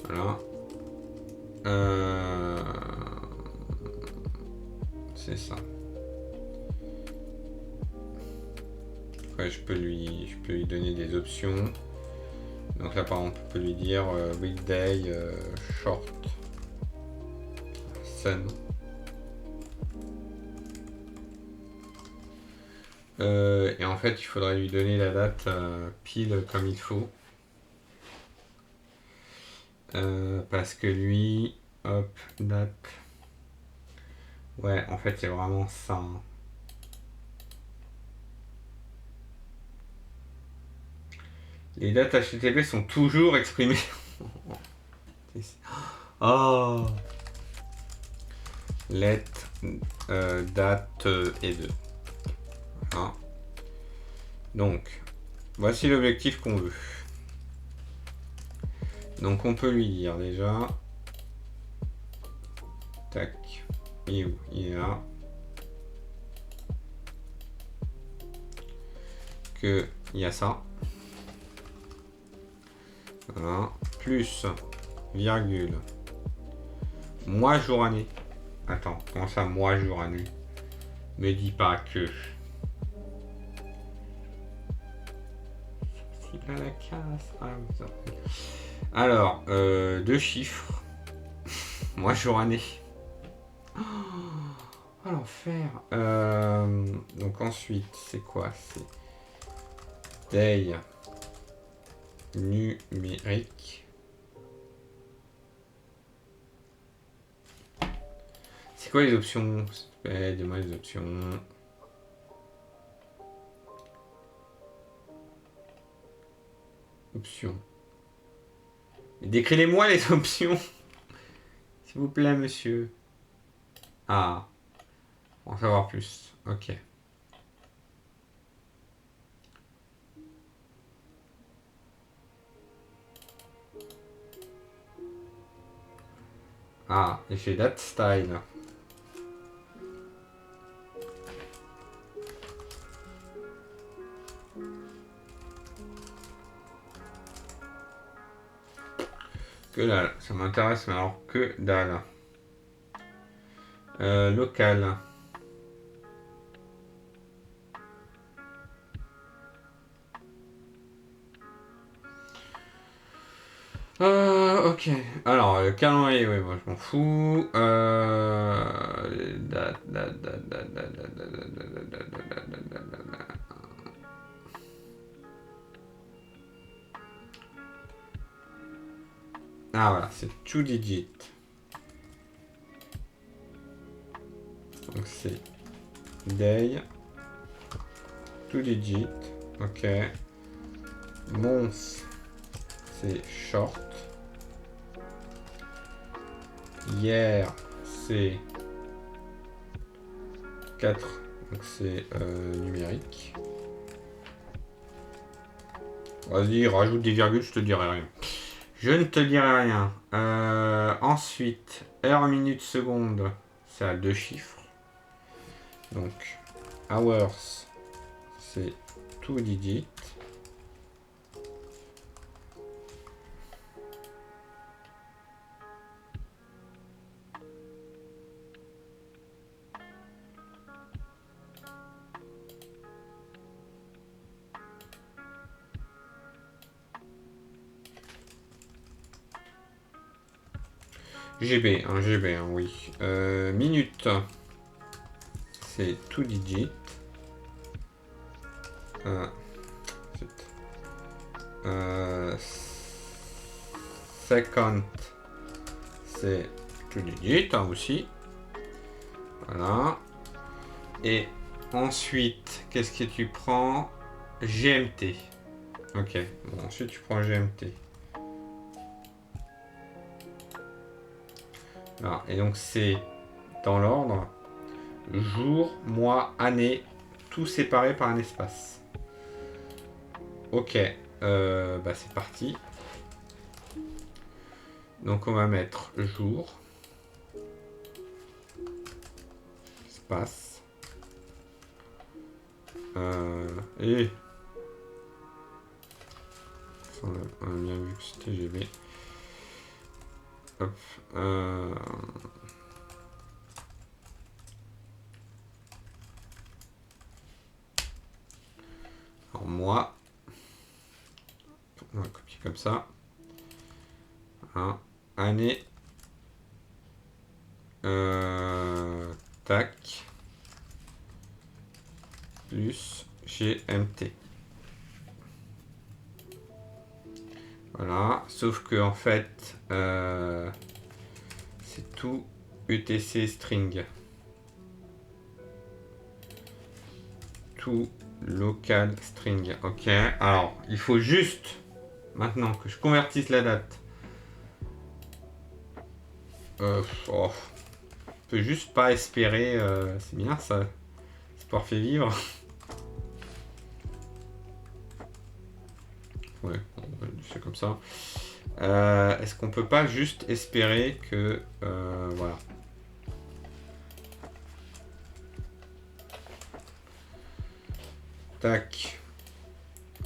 Voilà. C'est ça. Après, je peux lui donner des options. Donc là, par exemple, on peut lui dire weekday short sun. Et en fait, il faudrait lui donner la date pile comme il faut. Parce que lui, hop, date. Ouais, en fait, c'est vraiment ça. Hein. Les dates HTTP sont toujours exprimées. Oh. Let date et 2. Voilà. Donc, voici l'objectif qu'on veut. Donc, on peut lui dire déjà. Tac. Il est où? Il est là. Que il y a ça. Voilà. Plus, virgule. Mois, jour, année. Attends, comment ça, mois, jour, année? Me dis pas que. Il a la casse. Ah, ça. Alors, deux chiffres. Mois, jour, année. Oh, l'enfer. Donc ensuite, c'est quoi? C'est day numérique. C'est quoi les options? Dis-moi les options. Options. Décrivez-moi les options. S'il vous plaît, monsieur. Ah. On va en savoir plus. Ok. Ah, et j'ai That Style. Que dalle. Ça m'intéresse, mais alors que dalle. Local. Ok. Alors, le calendrier, oui, moi je m'en fous. Ah voilà, c'est two digit. Donc c'est day, two digit. Ok. Month, c'est short. Hier, c'est 4, donc c'est numérique. Vas-y, rajoute des virgules, je te dirai rien. Je ne te dirai rien. Ensuite, heure, minute, seconde, c'est à 2 chiffres. Donc, hours, c'est two digit. GB, oui. Minute, c'est two digit. Second, c'est two digit aussi. Voilà. Et ensuite, qu'est-ce que tu prends? GMT. Ok. Bon, ensuite, tu prends GMT. Voilà. Et donc, c'est dans l'ordre jour, mois, année, tout séparé par un espace. Ok. Bah, c'est parti. Donc, on va mettre jour, espace. Et on a bien vu que c'était GB. Hop. Alors moi, on va copier comme ça. Hein. Année. Tac. Plus GMT. Voilà. Sauf que en fait, c'est tout UTC string. Tout local string. Ok. Alors, il faut juste maintenant que je convertisse la date. On peut juste pas espérer. C'est bien ça. Sport fait vivre. Ouais, c'est comme ça. Est-ce qu'on peut pas juste espérer que... voilà. Tac.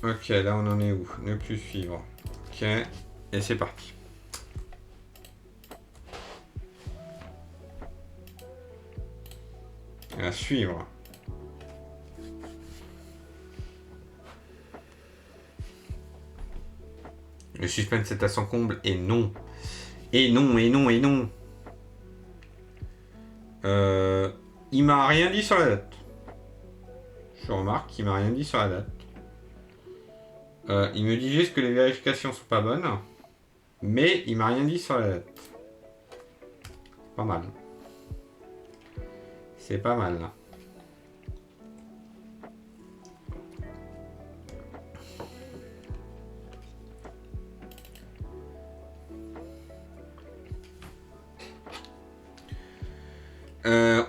Ok, là on en est où? Ne plus suivre. Ok, et c'est parti. À suivre. Le suspense est à son comble et non. Et non, et non, et non. Il m'a rien dit sur la date. Je remarque qu'il m'a rien dit sur la date. Il me dit juste que les vérifications sont pas bonnes. Mais il m'a rien dit sur la date. Pas mal. C'est pas mal là.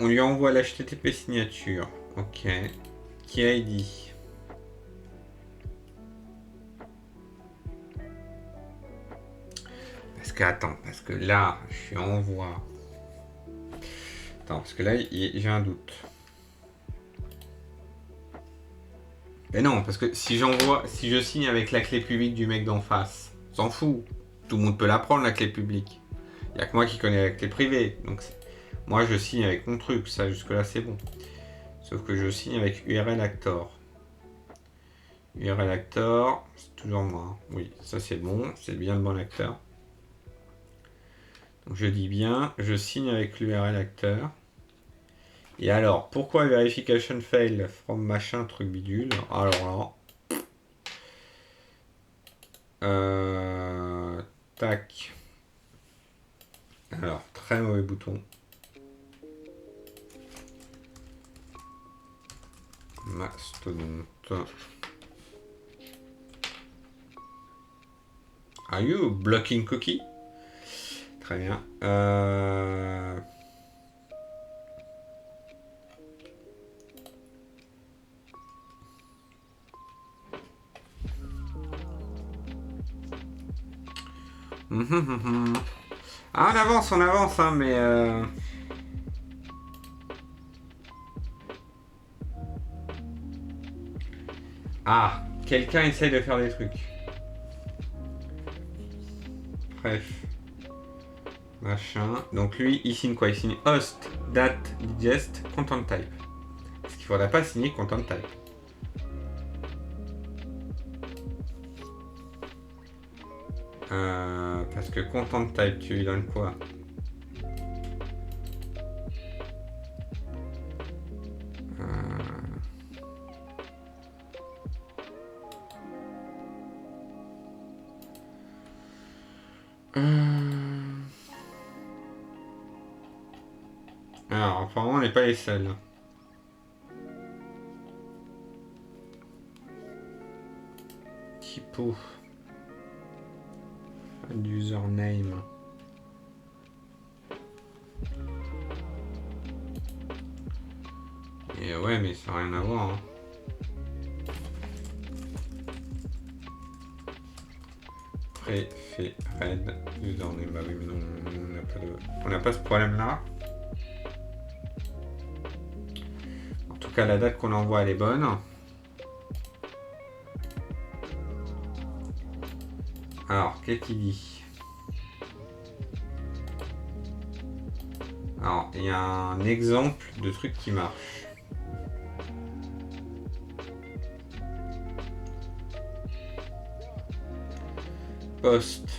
on lui envoie l'HTTP signature. Ok. Qui ID. Parce que là, je suis en voie. Attends, parce que là, j'ai un doute. Mais non, parce que si je signe avec la clé publique du mec d'en face, s'en fout. Tout le monde peut la prendre, la clé publique. Il n'y a que moi qui connais la clé privée. Donc, moi, je signe avec mon truc. Ça, jusque-là, c'est bon. Sauf que je signe avec URL Actor. URL Actor, c'est toujours moi. Oui, ça, c'est bon. C'est bien le bon acteur. Donc, je dis bien, je signe avec l'URL Acteur. Et alors, pourquoi verification fail from machin truc bidule? Alors là. Tac. Alors, très mauvais bouton. Mastodonte. Are you blocking cookie? Très bien. Ah, on avance, hein, mais... Ah, quelqu'un essaye de faire des trucs. Bref. Machin. Donc lui, il signe quoi? Il signe host, date, digest, content type. Parce qu'il faudrait pas signer content type. Parce que content type, tu lui donnes quoi? Alors, apparemment, on n'est pas les seuls. Typo. Username. Et ouais, mais ça n'a rien à voir. Hein. Préfet red username. Bah oui, mais non, on n'a pas ce problème-là. En tout cas, la date qu'on envoie, elle est bonne. Alors, qu'est-ce qu'il dit? Alors, il y a un exemple de truc qui marche. Post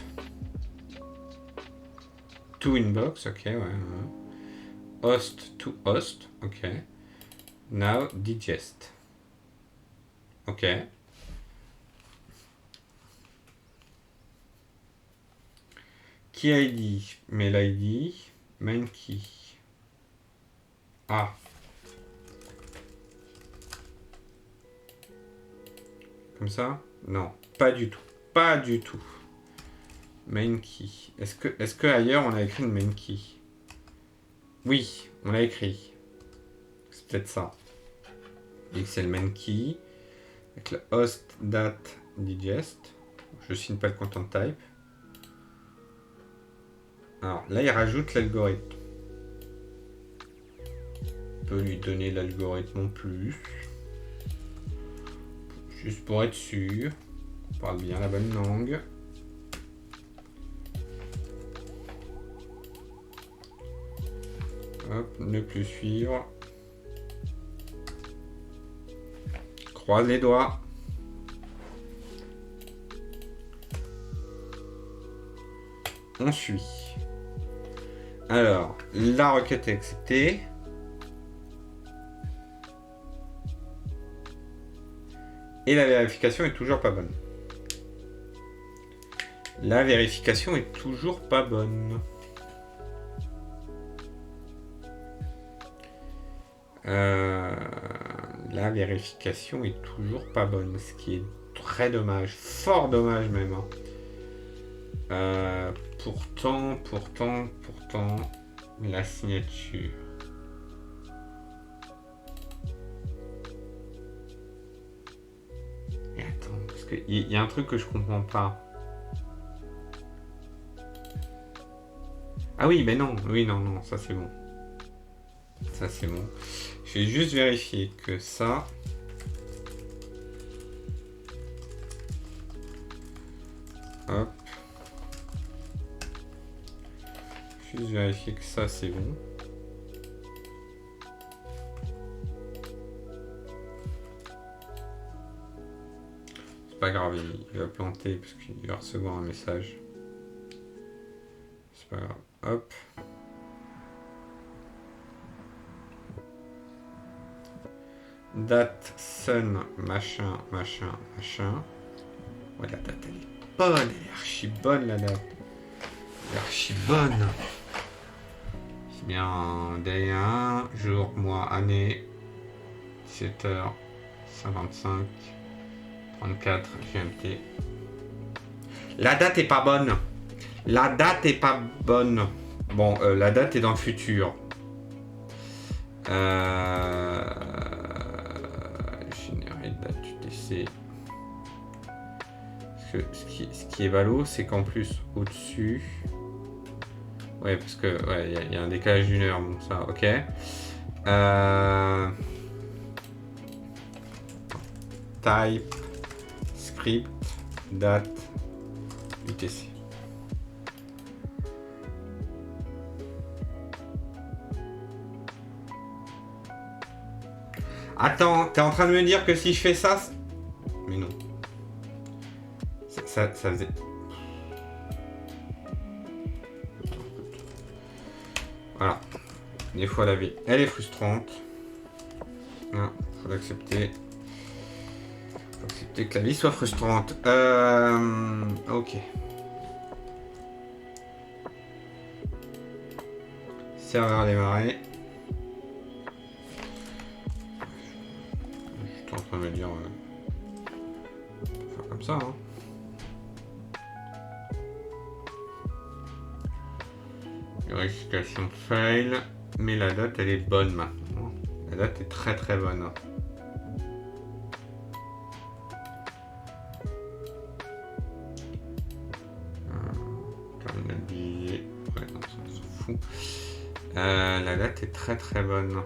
to inbox, ok, ouais. Host to host, ok. Now digest. Ok. Key ID, mail ID, main key. Ah. Comme ça? Non, pas du tout. Pas du tout. Main key. Est-ce que ailleurs on a écrit une main key? Oui, on l'a écrit. C'est peut-être ça. Et que c'est le main key. Avec le host date digest. Je signe pas le content type. Alors là, il rajoute l'algorithme. On peut lui donner l'algorithme en plus. Juste pour être sûr. On parle bien la bonne langue. Hop, ne plus suivre. Croise les doigts. On suit. Alors, la requête est acceptée. Et la vérification est toujours pas bonne. La vérification est toujours pas bonne. La vérification est toujours pas bonne, ce qui est très dommage, fort dommage même. Pourtant, la signature. qu'il y a un truc que je comprends pas. Ah oui, mais non. Oui, non, non, ça c'est bon. Ça c'est bon. Je vais juste vérifier que ça... Hop. Juste vérifier que ça c'est bon. C'est pas grave, il va planter parce qu'il va recevoir un message. C'est pas grave. Hop. Date, sun, machin, machin, machin. Ouais, la date elle est bonne, elle est archi bonne la date. Elle est archi bonne. C'est bien day 1, jour, mois, année, 17h55, 34 GMT. La date est pas bonne. La date est pas bonne. Bon, la date est dans le futur. Générer date UTC. Parce que ce qui est ballot, c'est qu'en plus, au-dessus... Ouais, parce que ouais, y a un décalage d'une heure, bon ça, ok. Type, script, date, UTC. Attends, t'es en train de me dire que si je fais ça... Mais non. Ça faisait... Voilà. Des fois la vie, elle est frustrante. Non, faut l'accepter. Faut accepter que la vie soit frustrante. Ok. Serveur démarré. J'étais en train de me dire... faire comme ça, hein. Vérification fail, mais la date elle est bonne maintenant. La date est très très bonne. Terminal billet. Ouais, non, ça on s'en fout. La date est très très bonne.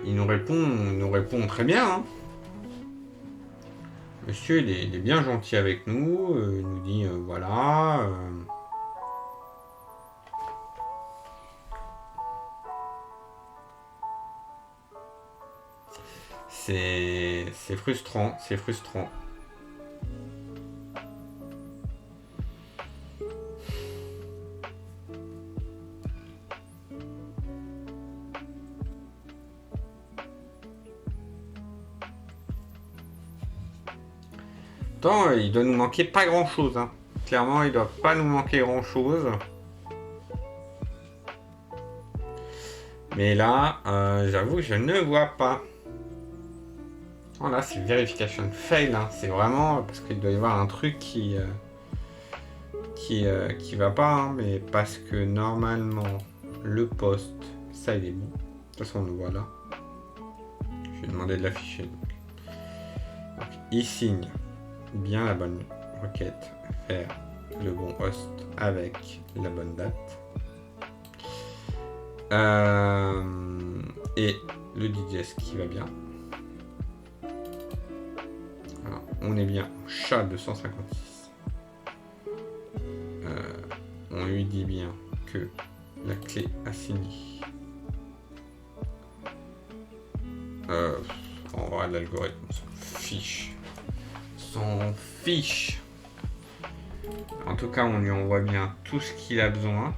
Il nous répond très bien. Hein. Monsieur, il est bien gentil avec nous. Il nous dit voilà. C'est frustrant, c'est frustrant. Pourtant, il doit nous manquer pas grand chose. Hein. Clairement, il doit pas nous manquer grand chose. Mais là, j'avoue, je ne vois pas. Oh là, c'est verification fail. Hein. C'est vraiment parce qu'il doit y avoir un truc qui va pas. Hein, mais parce que normalement, le poste, ça il est bon. De toute façon, on le voit là. Je vais demander de l'afficher. Donc, il signe bien la bonne requête, faire le bon host avec la bonne date. Et le DJS qui va bien. Alors, on est bien au chat 256. On lui dit bien que la clé assignée. En vrai, l'algorithme s'en fiche. S'en fiche. En tout cas, on lui envoie bien tout ce qu'il a besoin.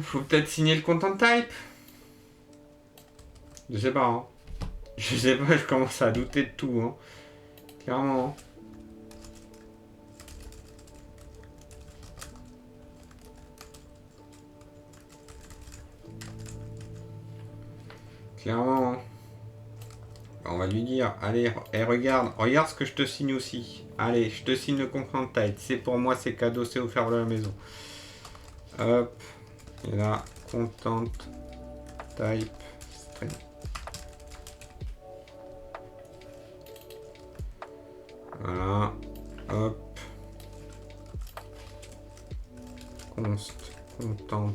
Faut peut-être signer le content type. Je sais pas. Hein. Je sais pas, je commence à douter de tout, hein. Clairement. Clairement. On va lui dire, allez, regarde ce que je te signe aussi. Allez, je te signe le contrat de taille. C'est pour moi, c'est cadeau, c'est offert de la maison. Hop. Et là, content type string. Voilà. Hop. Content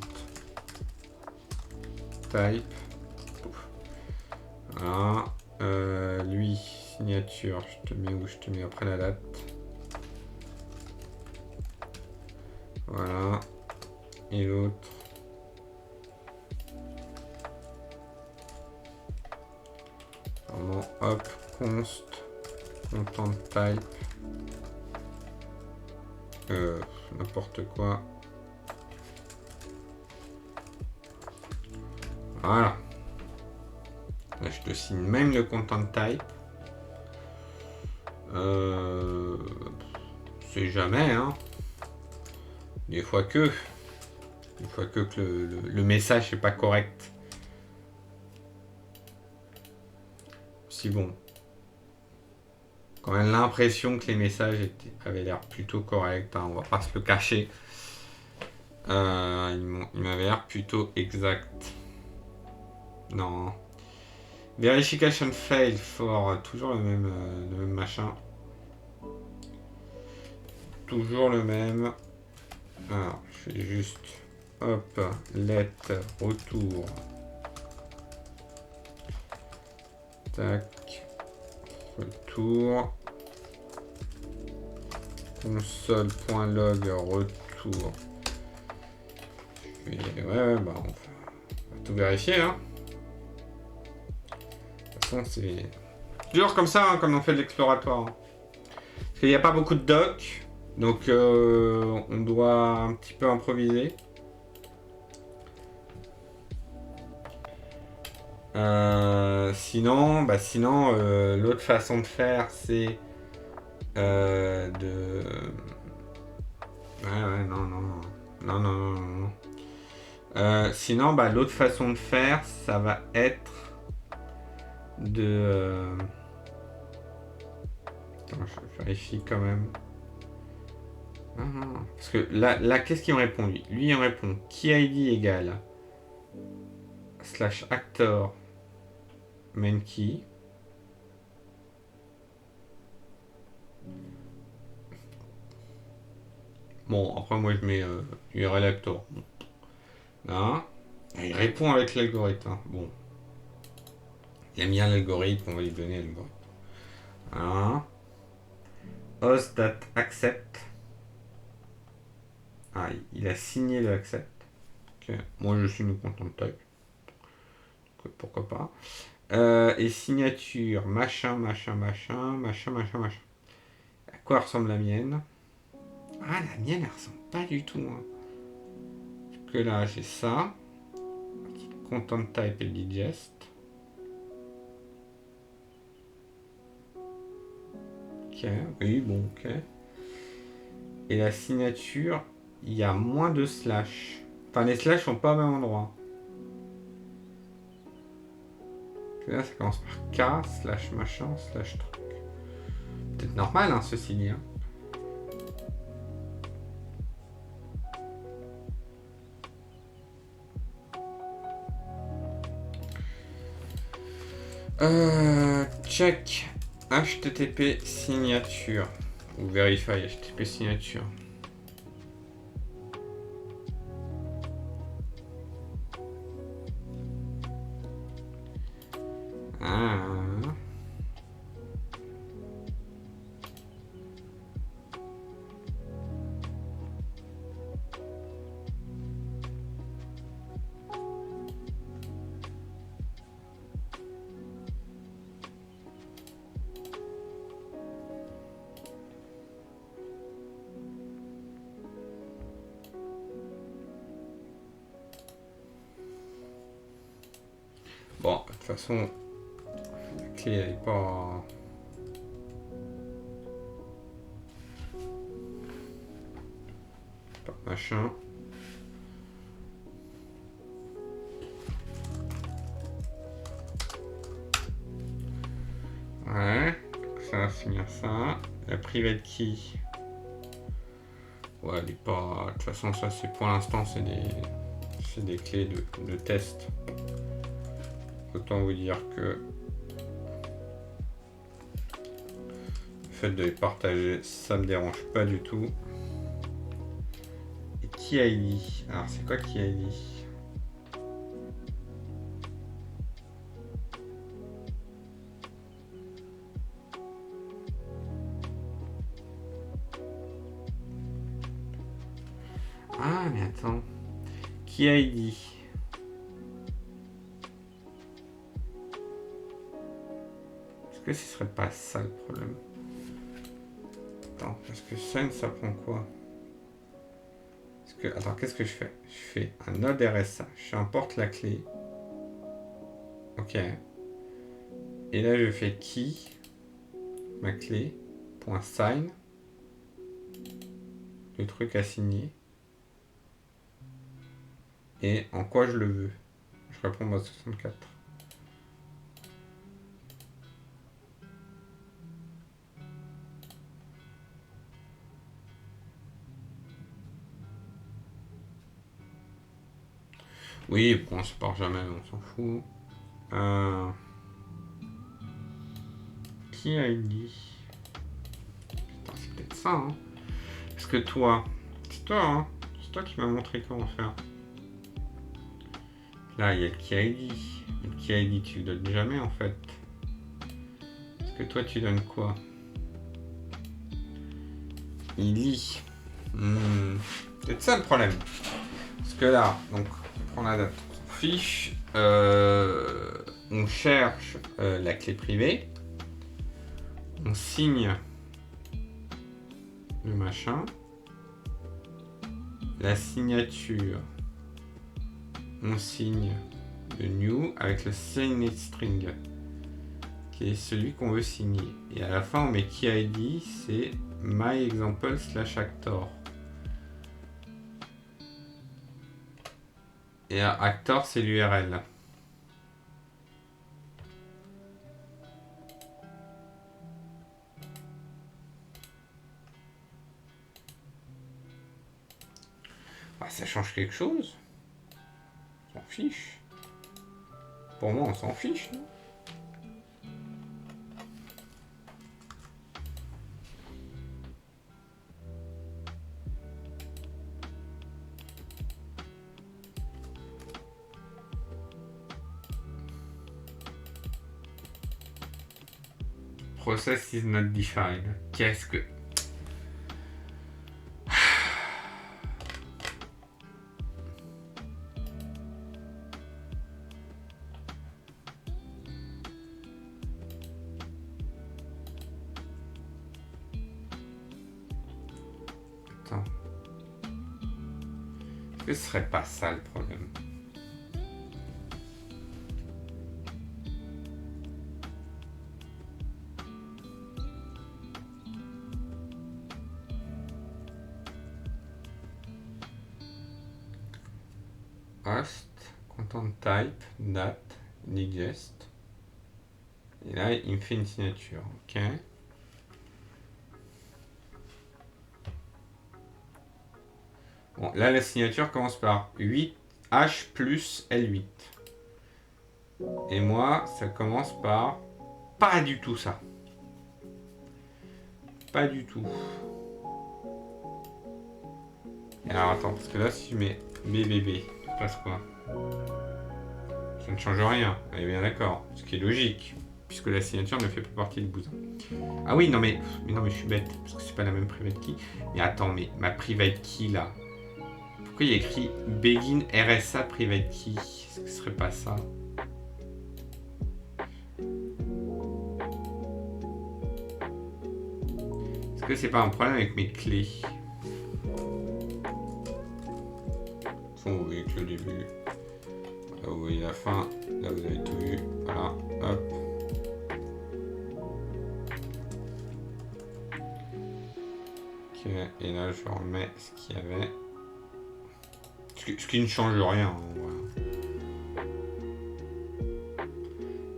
type. Voilà. Lui, signature, je te mets où? Je te mets après la date. Voilà. Et l'autre. Vraiment, hop, content type. N'importe quoi. Voilà. Là, je te signe même le content type. C'est jamais, hein. Des fois que le message n'est pas correct. Si bon. Quand même l'impression que les messages avaient l'air plutôt corrects, hein, on va pas se le cacher. Il m'avait l'air plutôt exact. Non. Verification fail for toujours le même machin. Toujours le même. Alors, je fais juste hop, let retour. Tac. Retour. Console.log retour. Ouais, bah on va tout vérifier, hein. De toute façon, c'est toujours comme ça, hein, comme on fait de l'exploratoire. Hein. Parce qu'il n'y a pas beaucoup de docs, donc on doit un petit peu improviser. Sinon, l'autre façon de faire, c'est de... Ouais, non. Sinon, l'autre façon de faire, ça va être de... Attends, je vérifie quand même. Non. Parce que là qu'est-ce qu'il me répond, lui? Lui, il me répond keyID égale /actor main key. Bon, après, moi, je mets URL actor. Là. Il répond avec l'algorithme. Hein. Bon. Il aime bien l'algorithme, on va lui donner l'algorithme. Voilà. Host.accept. Ah, il a signé le accept. Okay. Moi, je signe le content type. Donc, pourquoi pas. Et signature, machin. À quoi ressemble la mienne? Ah, la mienne, elle ressemble pas du tout. Hein. Parce que là, j'ai ça. Content type et digest. Ok, oui, bon, ok. Et la signature, il y a moins de slash. Enfin, les slash sont pas au même endroit. Là, ça commence par K, /machin, /truc. Peut-être normal, hein, ceci dit. Hein. Check HTTP signature. Ou verify HTTP signature. Ah. Bon, de toute façon, clé, elle est pas... Pas machin. Ouais, ça va finir ça. La private key. Ouais, elle est pas... De toute façon, ça, c'est pour l'instant, c'est des clés de test. Autant vous dire que le fait de les partager, ça me dérange pas du tout. Et Key ID. Alors, c'est quoi Key ID? Ah, mais attends. Key ID. Est-ce que ce serait pas ça le problème? Attends, parce que ça prend quoi? Attends, qu'est-ce que je fais? Je fais un node RSA. J'importe la clé. Ok. Et là, je fais key, ma clé, .sign, le truc à signer. Et en quoi je le veux? Je réponds à 64. Oui, bon, ça part jamais, on s'en fout. Qui a dit? Putain, c'est peut-être ça, hein. Parce que toi, c'est toi, hein. C'est toi qui m'as montré comment faire. Là, il y a le Key ID. Le Key ID, tu le donnes jamais, en fait. Parce que toi, tu donnes quoi? Il lit. C'est ça le problème. Parce que là, donc, on prend la date, on s'en fiche. On cherche la clé privée. On signe le machin. La signature. On signe le new avec le signed string, qui est celui qu'on veut signer. Et à la fin, on met key ID, c'est myExample/actor. Et actor, c'est l'URL. Bah, ça change quelque chose. On s'en fiche. Pour moi, on s'en fiche, non? Process is not defined. Qu'est-ce que... Attends. Est-ce que ce serait pas ça le problème? Host, content type, date, digest. Et là, il me fait une signature. Ok. Bon, là, la signature commence par 8H plus L8. Et moi, ça commence par pas du tout ça. Pas du tout. Et alors, attends, parce que là, si je mets BBB, il passe quoi? Ça ne change rien, on est bien d'accord. Ce qui est logique, puisque la signature ne fait pas partie du bousin. Ah oui, non mais je suis bête, parce que c'est pas la même private key. Mais attends, mais ma private key là, pourquoi il y a écrit Begin RSA private key? Est-ce que ce serait pas ça? Est-ce que c'est pas un problème avec mes clés? Vous voyez que le début, là vous voyez la fin, là vous avez tout vu, voilà, hop. Ok, et là je remets ce qu'il y avait. Ce qui ne change rien. Hein, voilà.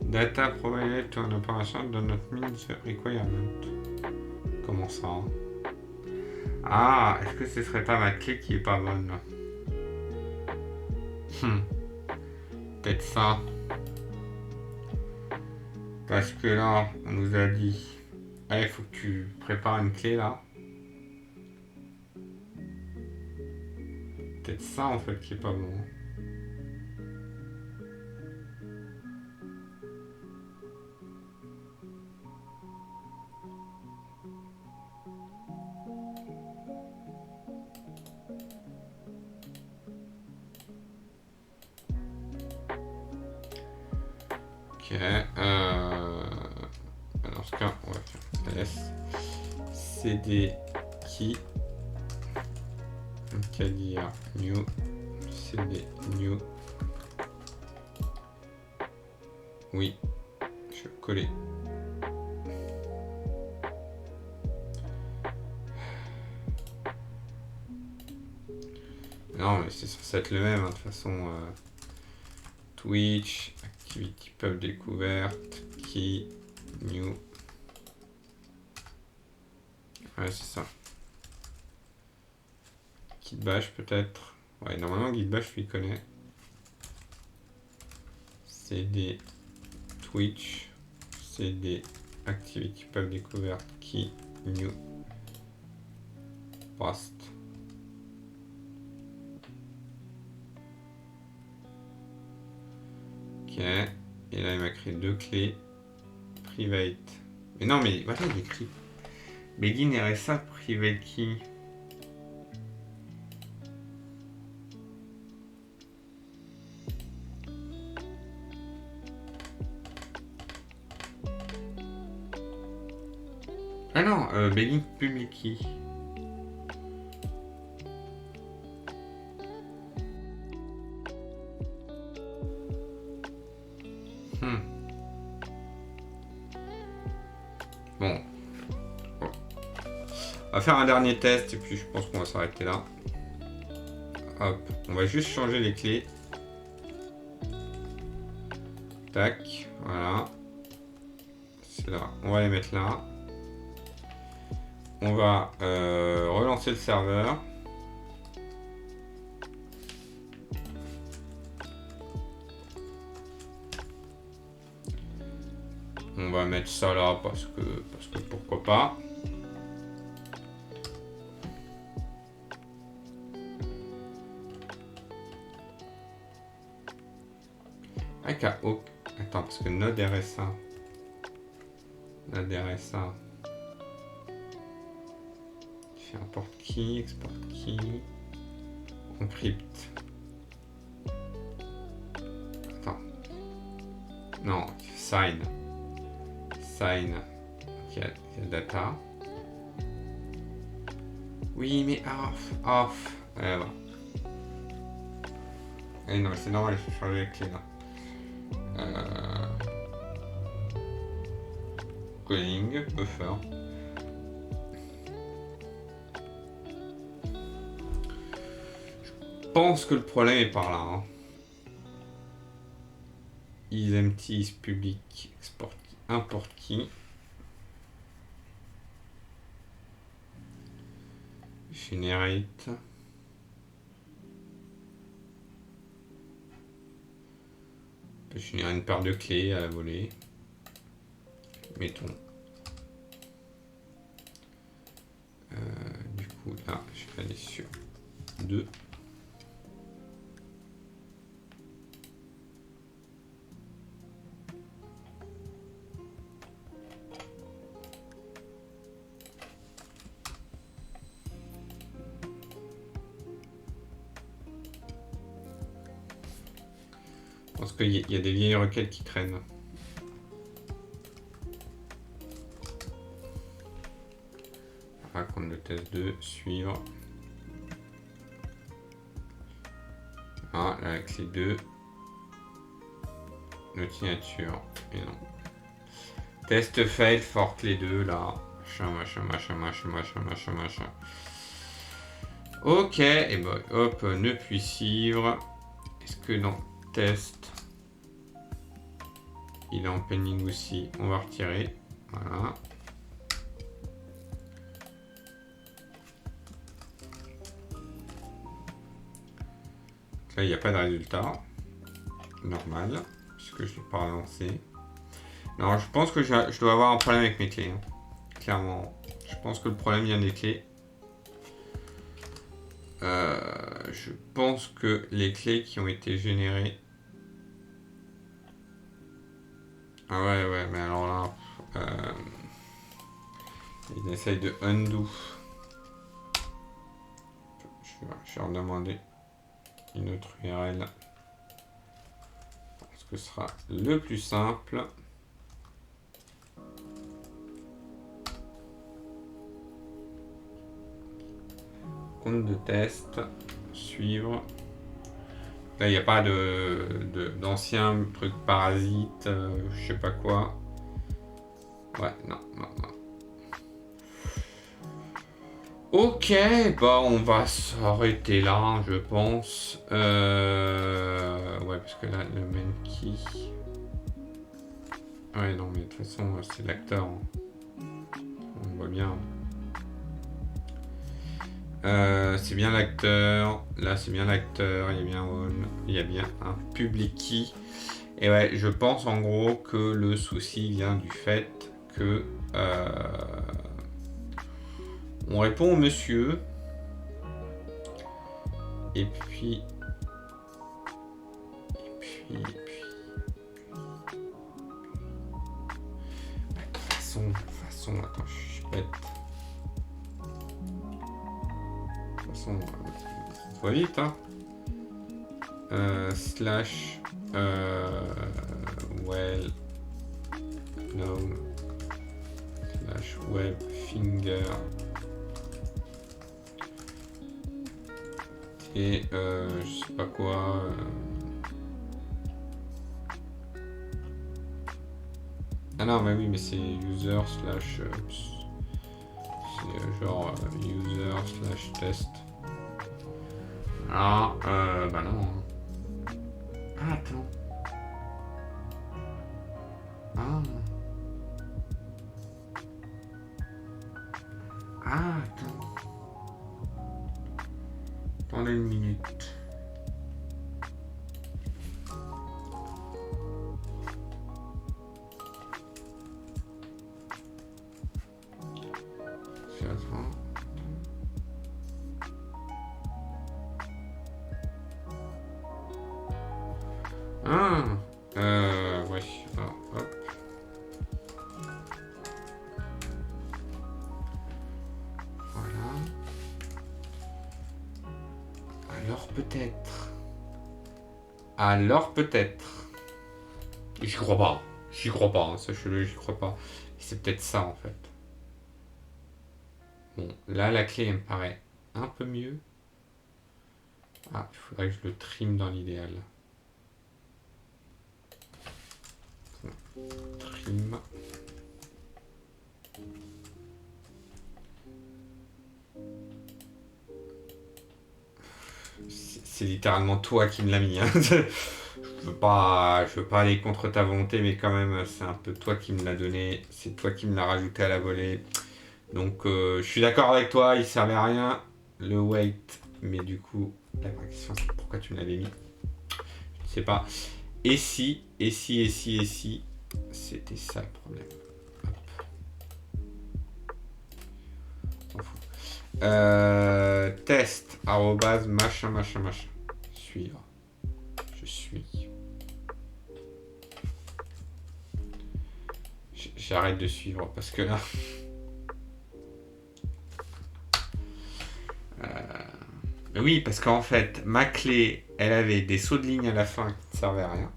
Data provided to an operation does not mean the requirement. Comment ça? Ah, est-ce que ce serait pas ma clé qui est pas bonne? Peut-être ça. Parce que là, on nous a dit, il faut que tu prépares une clé là. Peut-être ça en fait qui est pas bon. Ok. Dans ce cas, on va faire S. CD key. Dire new. CD new. Oui. Je vais coller. Non, mais c'est censé être le même, hein, de toute façon. Twitch, activity pub découverte, key, new. Ouais, c'est ça. Git bash peut-être. Ouais, normalement git bash, je lui connais. CD Twitch, CD activity pub découverte, key, new, post. Ok, et là il m'a créé 2 clés. Private. Mais non, mais voilà, il écrit Begin RSA Private Key. Ah non, Begin Public Key. Bon. On va faire un dernier test et puis je pense qu'on va s'arrêter là. Hop, on va juste changer les clés. Tac, voilà. C'est là, on va les mettre là. On va relancer le serveur. On va mettre ça là parce que pourquoi pas. Attends, parce que Node RSA. Node RSA. Fais import key, export key. Encrypt. Attends. Non, sign. Sign. Ok, data. Oui, mais off. Voilà. Eh non, c'est normal, je vais changer les clés là. Calling, buffer. Je pense que le problème est par là. Hein. Is empty, is public, export key, import key. Generate. On peut générer une paire de clés à la volée. Mettons. Du coup, là, je vais aller sur 2. Je pense qu'il y a des vieilles requêtes qui traînent. Raconte le test 2, suivre. Ah, la clé 2. Notre signature. Et non. Test fail for clé 2, là. machin. Ok, et ben hop, ne puis suivre. Est-ce que dans test, il est en pending aussi? On va retirer. Voilà. Là, il n'y a pas de résultat. Normal. Puisque je ne l'ai pas relancé. Non, je pense que je dois avoir un problème avec mes clés. Hein. Clairement. Je pense que le problème vient des clés. Je pense que les clés qui ont été générées... Ah ouais, mais alors là... il essaye de undo. Je vais leur demander une autre URL. Ce que ce sera le plus simple. Compte de test, suivre. Là, il n'y a pas d'anciens trucs parasites, je sais pas quoi. Ouais, non. Ok, bah on va s'arrêter là, je pense. Ouais, parce que là, le main key... Ouais, non, mais de toute façon, c'est l'acteur. Hein. On voit bien. C'est bien l'acteur. Là, c'est bien l'acteur. Il y a bien on. Il y a bien un public key. Et ouais, je pense en gros que le souci vient du fait que on répond au monsieur. Et puis. Ouais, de toute façon, attends, je suis bête. De toute façon, ça va vite, hein. Slash well known slash web finger et je sais pas quoi ah non mais oui mais c'est user slash c'est genre user slash test ah bah non. Ah, attends. Attends. Attendez une minute. Ouais. Ah, hop. Voilà. Alors peut-être. J'y crois pas. Hein, sachez-le, j'y crois pas. C'est peut-être ça en fait. Bon, là la clé elle me paraît un peu mieux. Ah, il faudrait que je le trim dans l'idéal. Trim. C'est littéralement toi qui me l'as mis. Hein. Je veux pas aller contre ta volonté, mais quand même, c'est un peu toi qui me l'as donné. C'est toi qui me l'as rajouté à la volée. Donc, je suis d'accord avec toi, il servait à rien. Le wait, mais du coup, la vraie question, c'est pourquoi tu me l'avais mis. Je ne sais pas. Et si, c'était ça le problème. Test, arrobase, machin. Suivre. Je suis. J'arrête de suivre parce que là. Oui, parce qu'en fait, ma clé, elle avait des sauts de ligne à la fin qui ne servaient à rien.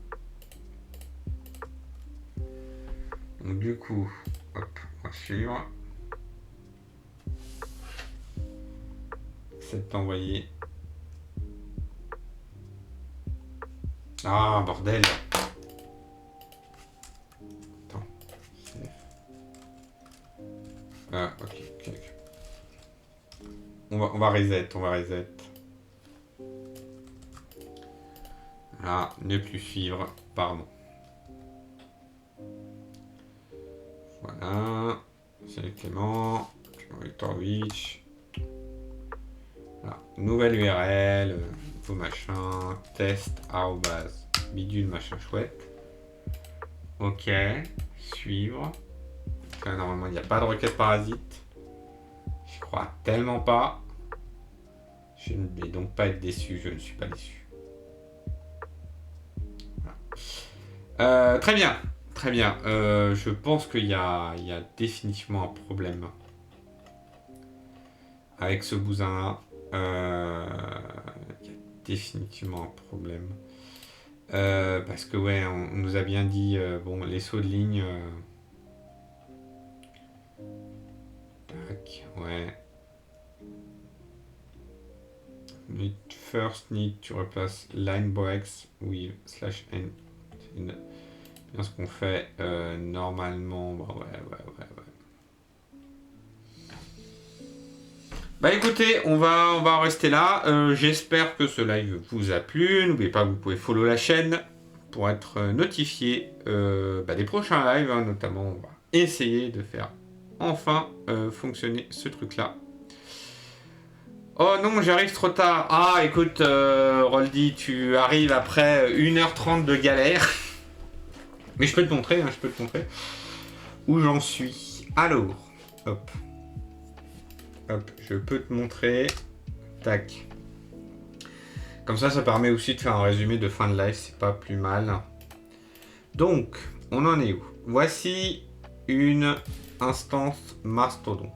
Donc du coup, hop, on va suivre. C'est envoyé. Ah, bordel. Attends. Ok. On va reset. Voilà, ne plus suivre, pardon. Voilà, c'est Clément, Victor Witch. Voilà. Nouvelle URL, nouveau machin, test, arrobase, bidule, machin chouette. Ok, suivre. Là, normalement, il n'y a pas de requête parasite. Je crois tellement pas. Je ne vais donc pas être déçu, je ne suis pas déçu. Voilà. Très bien. Je pense qu'il y a définitivement un problème avec ce bousin-là. Il y a définitivement un problème. Parce que ouais, on nous a bien dit, bon, les sauts de ligne... Tac, ouais. First need to replace line breaks with /n. C'est bien ce qu'on fait normalement. Bah, ouais. Bah écoutez, on va en rester là. J'espère que ce live vous a plu. N'oubliez pas que vous pouvez follow la chaîne pour être notifié des prochains lives. Hein, notamment, on va essayer de faire enfin fonctionner ce truc-là. Oh non, j'arrive trop tard. Ah, écoute, Roldy, tu arrives après 1h30 de galère. Mais je peux te montrer, où j'en suis. Alors, hop, je peux te montrer. Tac. Comme ça permet aussi de faire un résumé de fin de live, c'est pas plus mal. Donc, on en est où? Voici une instance mastodonte.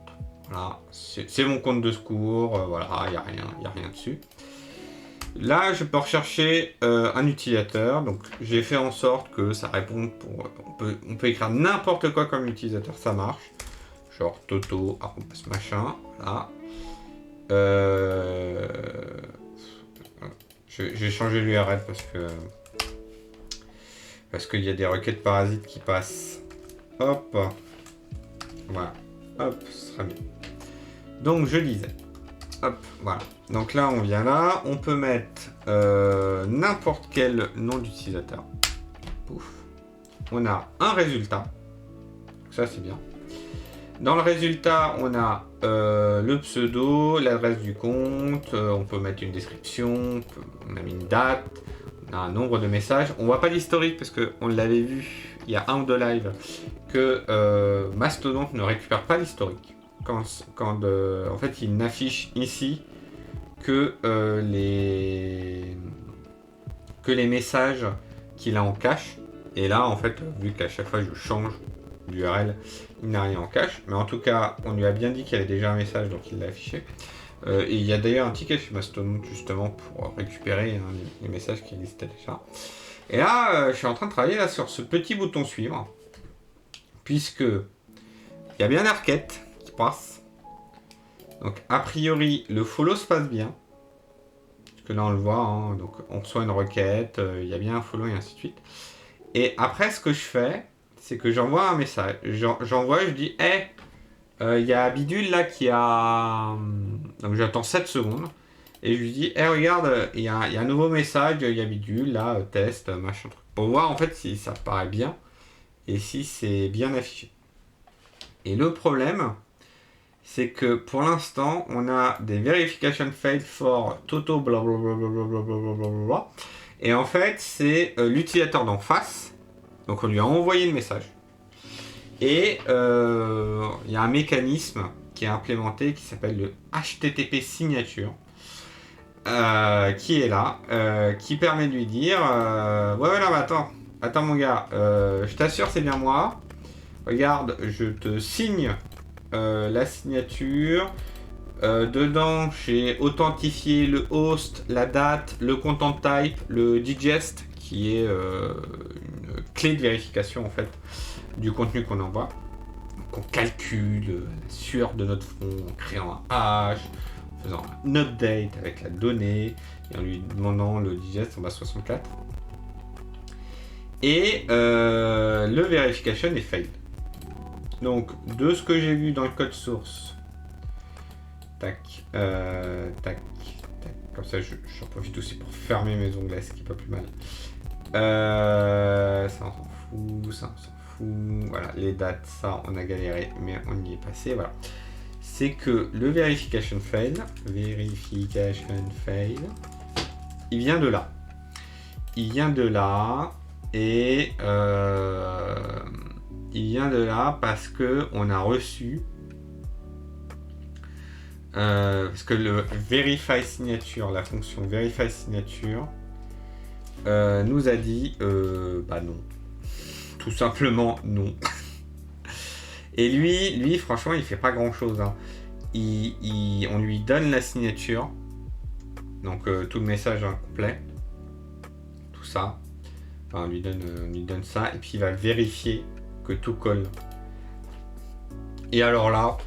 Voilà, c'est mon compte de secours, voilà, il n'y a rien dessus. Là, je peux rechercher un utilisateur, donc j'ai fait en sorte que ça réponde pour... On peut écrire n'importe quoi comme utilisateur, ça marche. Genre Toto, machin, voilà. J'ai changé l'URL parce qu'il y a des requêtes parasites qui passent. Hop, voilà, hop, ce sera bien. Donc je disais, hop, voilà. Donc là, on vient là, on peut mettre n'importe quel nom d'utilisateur. Pouf. On a un résultat. Ça, c'est bien. Dans le résultat, on a le pseudo, l'adresse du compte, on peut mettre une description, on a mis une date, on a un nombre de messages. On voit pas l'historique parce qu'on l'avait vu il y a un ou deux lives que Mastodon ne récupère pas l'historique. En fait, il n'affiche ici que les messages qu'il a en cache. Et là, en fait, vu qu'à chaque fois je change l'URL, il n'a rien en cache. Mais en tout cas, on lui a bien dit qu'il y avait déjà un message, donc il l'a affiché. Et il y a d'ailleurs un ticket chez Mastodon justement pour récupérer les messages qui existaient déjà. Et là, je suis en train de travailler là, sur ce petit bouton suivre, puisque il y a bien une requête qui passe. Donc a priori, le follow se passe bien. Parce que là, on le voit, hein, donc on reçoit une requête, il y a bien un follow et ainsi de suite. Et après, ce que je fais, c'est que j'envoie un message. Je dis, hey, il y a Bidule là qui a... Donc j'attends 7 secondes. Et je lui dis, hey, regarde, il y a un nouveau message, il y a Bidule là, test, machin truc. Pour voir en fait si ça paraît bien et si c'est bien affiché. Et le problème, c'est que pour l'instant, on a des verification failed for Toto blablabla. Et en fait, c'est l'utilisateur d'en face. Donc on lui a envoyé le message. Et il y a un mécanisme qui est implémenté qui s'appelle le HTTP signature. Qui est là, qui permet de lui dire ouais, là, bah, attends mon gars, je t'assure c'est bien moi. Regarde, je te signe la signature. Dedans, j'ai authentifié le host, la date, le content type, le digest, qui est une clé de vérification en fait du contenu qu'on envoie. Donc, on calcule la sueur de notre front en créant un hash, en faisant un update avec la donnée et en lui demandant le digest en base 64. Et le verification est failed. Donc, de ce que j'ai vu dans le code source, tac, tac, tac, comme ça j'en profite aussi pour fermer mes onglets, ce qui est pas plus mal. Ça on s'en fout, ça on s'en fout. Voilà, les dates, ça on a galéré, mais on y est passé, voilà. C'est que le verification fail, il vient de là. Il vient de là, et il vient de là parce que on a reçu, parce que le verify signature, la fonction verify signature, nous a dit bah non, tout simplement non. Et lui franchement il fait pas grand chose, hein. On lui donne la signature, donc tout le message incomplet, tout ça, enfin, on lui donne ça, et puis il va vérifier que tout colle. Et alors là,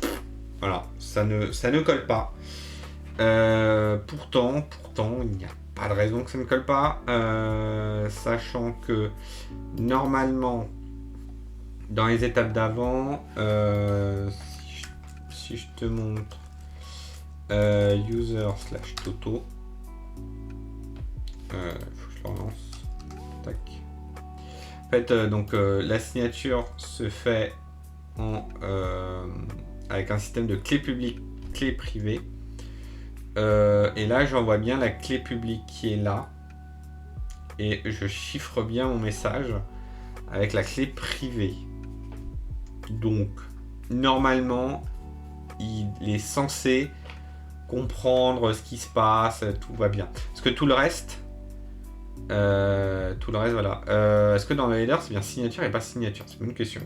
voilà, ça ne colle pas. Pourtant, il n'y a pas de raison que ça ne colle pas, sachant que normalement, dans les étapes d'avant, si je te montre user/toto, faut que je le relance. Tac. En fait, donc la signature se fait avec un système de clé publique, clé privée. Et là, j'envoie bien la clé publique qui est là. Et je chiffre bien mon message avec la clé privée. Donc, normalement, il est censé comprendre ce qui se passe, tout va bien. Parce que tout le reste, voilà. Est-ce que dans le header, c'est bien signature et pas signature? C'est une bonne question.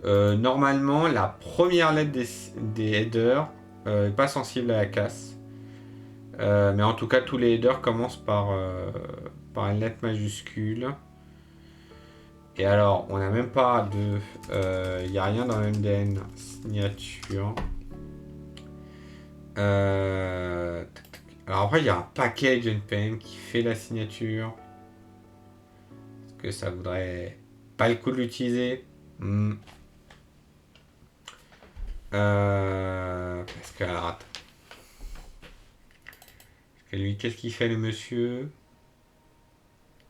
Normalement, la première lettre des headers n'est pas sensible à la casse. Mais en tout cas, tous les headers commencent par une lettre majuscule. Et alors, on n'a même pas de... Il n'y a rien dans le MDN signature. Alors après, il y a un package NPM qui fait la signature. Est-ce que ça voudrait pas le coup de l'utiliser? Parce que... Alors, attends. Parce que lui, qu'est-ce qu'il fait, le monsieur?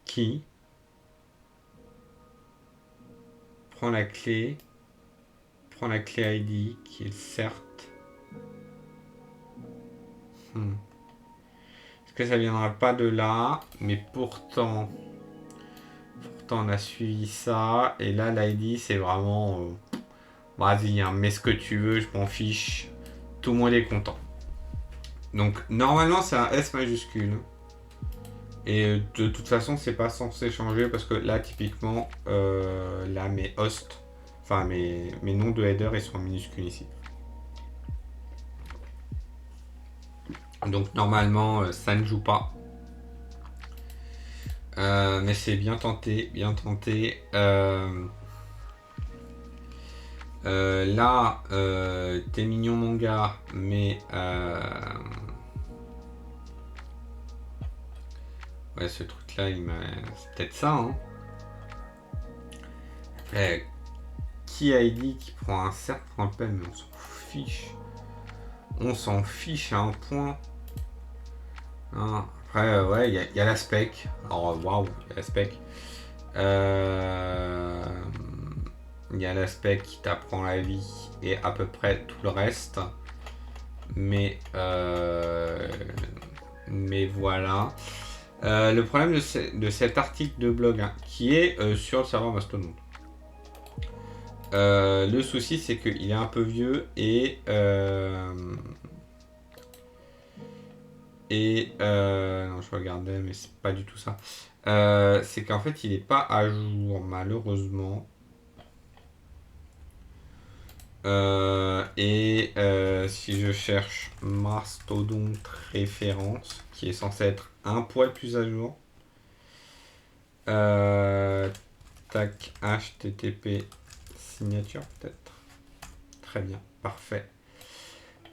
Qui prend la clé ID qui est certes. Est-ce que ça viendra pas de là? Mais pourtant on a suivi ça, et là l'ID c'est vraiment vas-y, hein, mets ce que tu veux, je m'en fiche, tout le monde est content. Donc normalement c'est un S majuscule, et de toute façon c'est pas censé changer, parce que là typiquement là mes hosts, enfin mes noms de header, ils sont en minuscules ici. Donc normalement ça ne joue pas. Mais c'est bien tenté, bien tenté. Là, t'es mignon mon gars, mais ouais, ce truc là, c'est peut-être ça, hein. Qui a dit qui prend un cercle prend le pen, mais on s'en fiche. On s'en fiche à un point. Hein. Après, ouais, il y a la spec. Alors, waouh, il y a la spec. Il y a la spec qui t'apprend la vie et à peu près tout le reste. Mais voilà. Le problème de cet article de blog, hein, qui est sur le serveur Mastodon. Le souci, c'est qu'il est un peu vieux et non, je regardais, mais c'est pas du tout ça. C'est qu'en fait, il est pas à jour, malheureusement. Si je cherche Mastodon référence, qui est censé être un poil plus à jour, tac, HTTP signature peut-être. Très bien, parfait.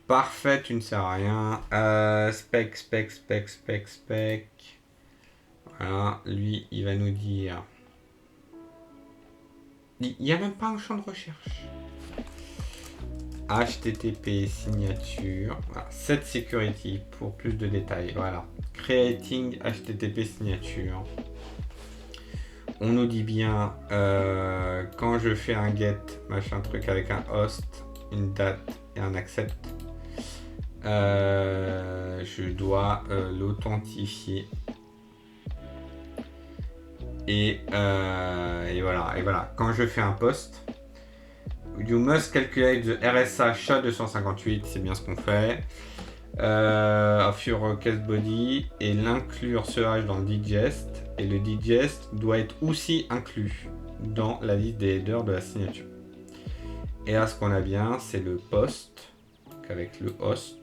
Parfait, tu ne sers à rien. Spec. Voilà, lui, il va nous dire Il n'y a même pas un champ de recherche. HTTP signature. Voilà. Set security pour plus de détails. Voilà. Creating HTTP signature. On nous dit bien quand je fais un get machin truc avec un host, une date et un accept, je dois l'authentifier. Et voilà. Quand je fais un post, you must calculate the RSA SHA-258, c'est bien ce qu'on fait. Of your request body et l'inclure ce hash dans le digest. Et le digest doit être aussi inclus dans la liste des headers de la signature. Et là, ce qu'on a bien, c'est le post avec le host,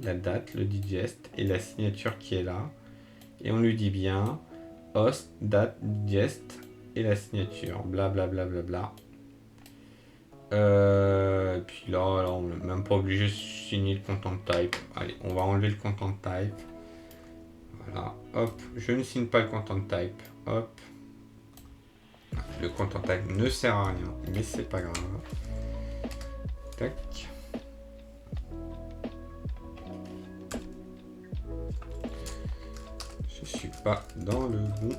la date, le digest et la signature qui est là. Et on lui dit bien host, date, digest et la signature, blablabla. Puis là, on n'est même pas obligé de signer le content type. Allez, on va enlever le content type. Voilà, hop, je ne signe pas le content type. Hop. Le content type ne sert à rien, mais c'est pas grave. Tac. Je suis pas dans le bon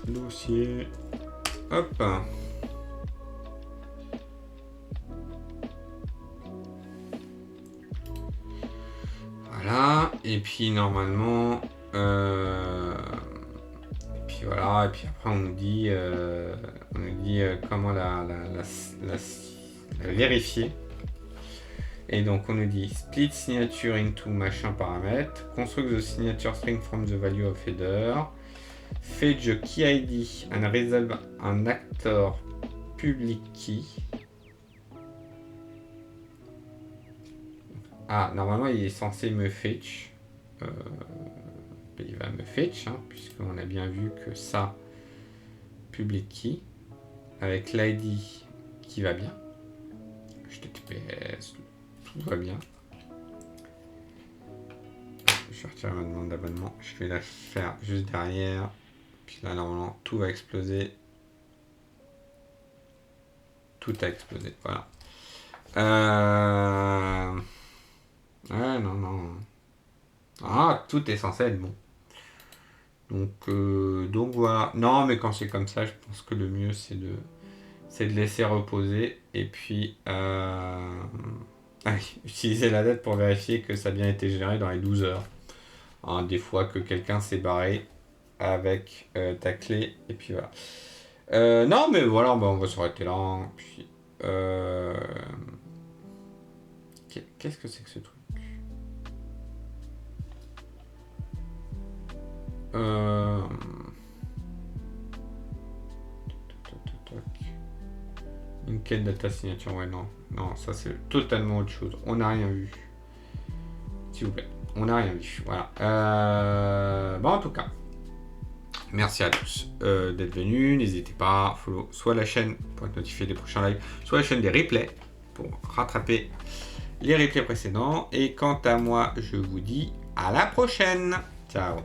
dossier. Hop. Voilà, et puis normalement, et puis voilà, et puis après on nous dit comment la vérifier. Et donc on nous dit split signature into machin paramètre, construct the signature string from the value of header, fetch key ID and resolve an actor public key. Ah, normalement il est censé me fetch. Il va me fetch, hein, puisqu'on a bien vu que ça, public key, avec l'ID qui va bien. HTTPS, tout va bien. Je vais retirer ma demande d'abonnement. Je vais la faire juste derrière. Puis là, normalement, tout va exploser. Tout a explosé, voilà. Ouais, non. Ah, tout est censé être bon. Donc voilà. Non, mais quand c'est comme ça, je pense que le mieux, c'est de laisser reposer. Et puis, utiliser la date pour vérifier que ça a bien été généré dans les 12 heures. Hein, des fois que quelqu'un s'est barré avec ta clé. Et puis voilà. Non, mais voilà, on va s'arrêter là. Puis, qu'est-ce que c'est que ce truc? Une quête data signature, ouais, non, ça c'est totalement autre chose. On n'a rien vu. S'il vous plaît, on n'a rien vu. Voilà. En tout cas, merci à tous d'être venus. N'hésitez pas à follow soit la chaîne pour être notifié des prochains lives, soit la chaîne des replays pour rattraper les replays précédents. Et quant à moi, je vous dis à la prochaine. Ciao.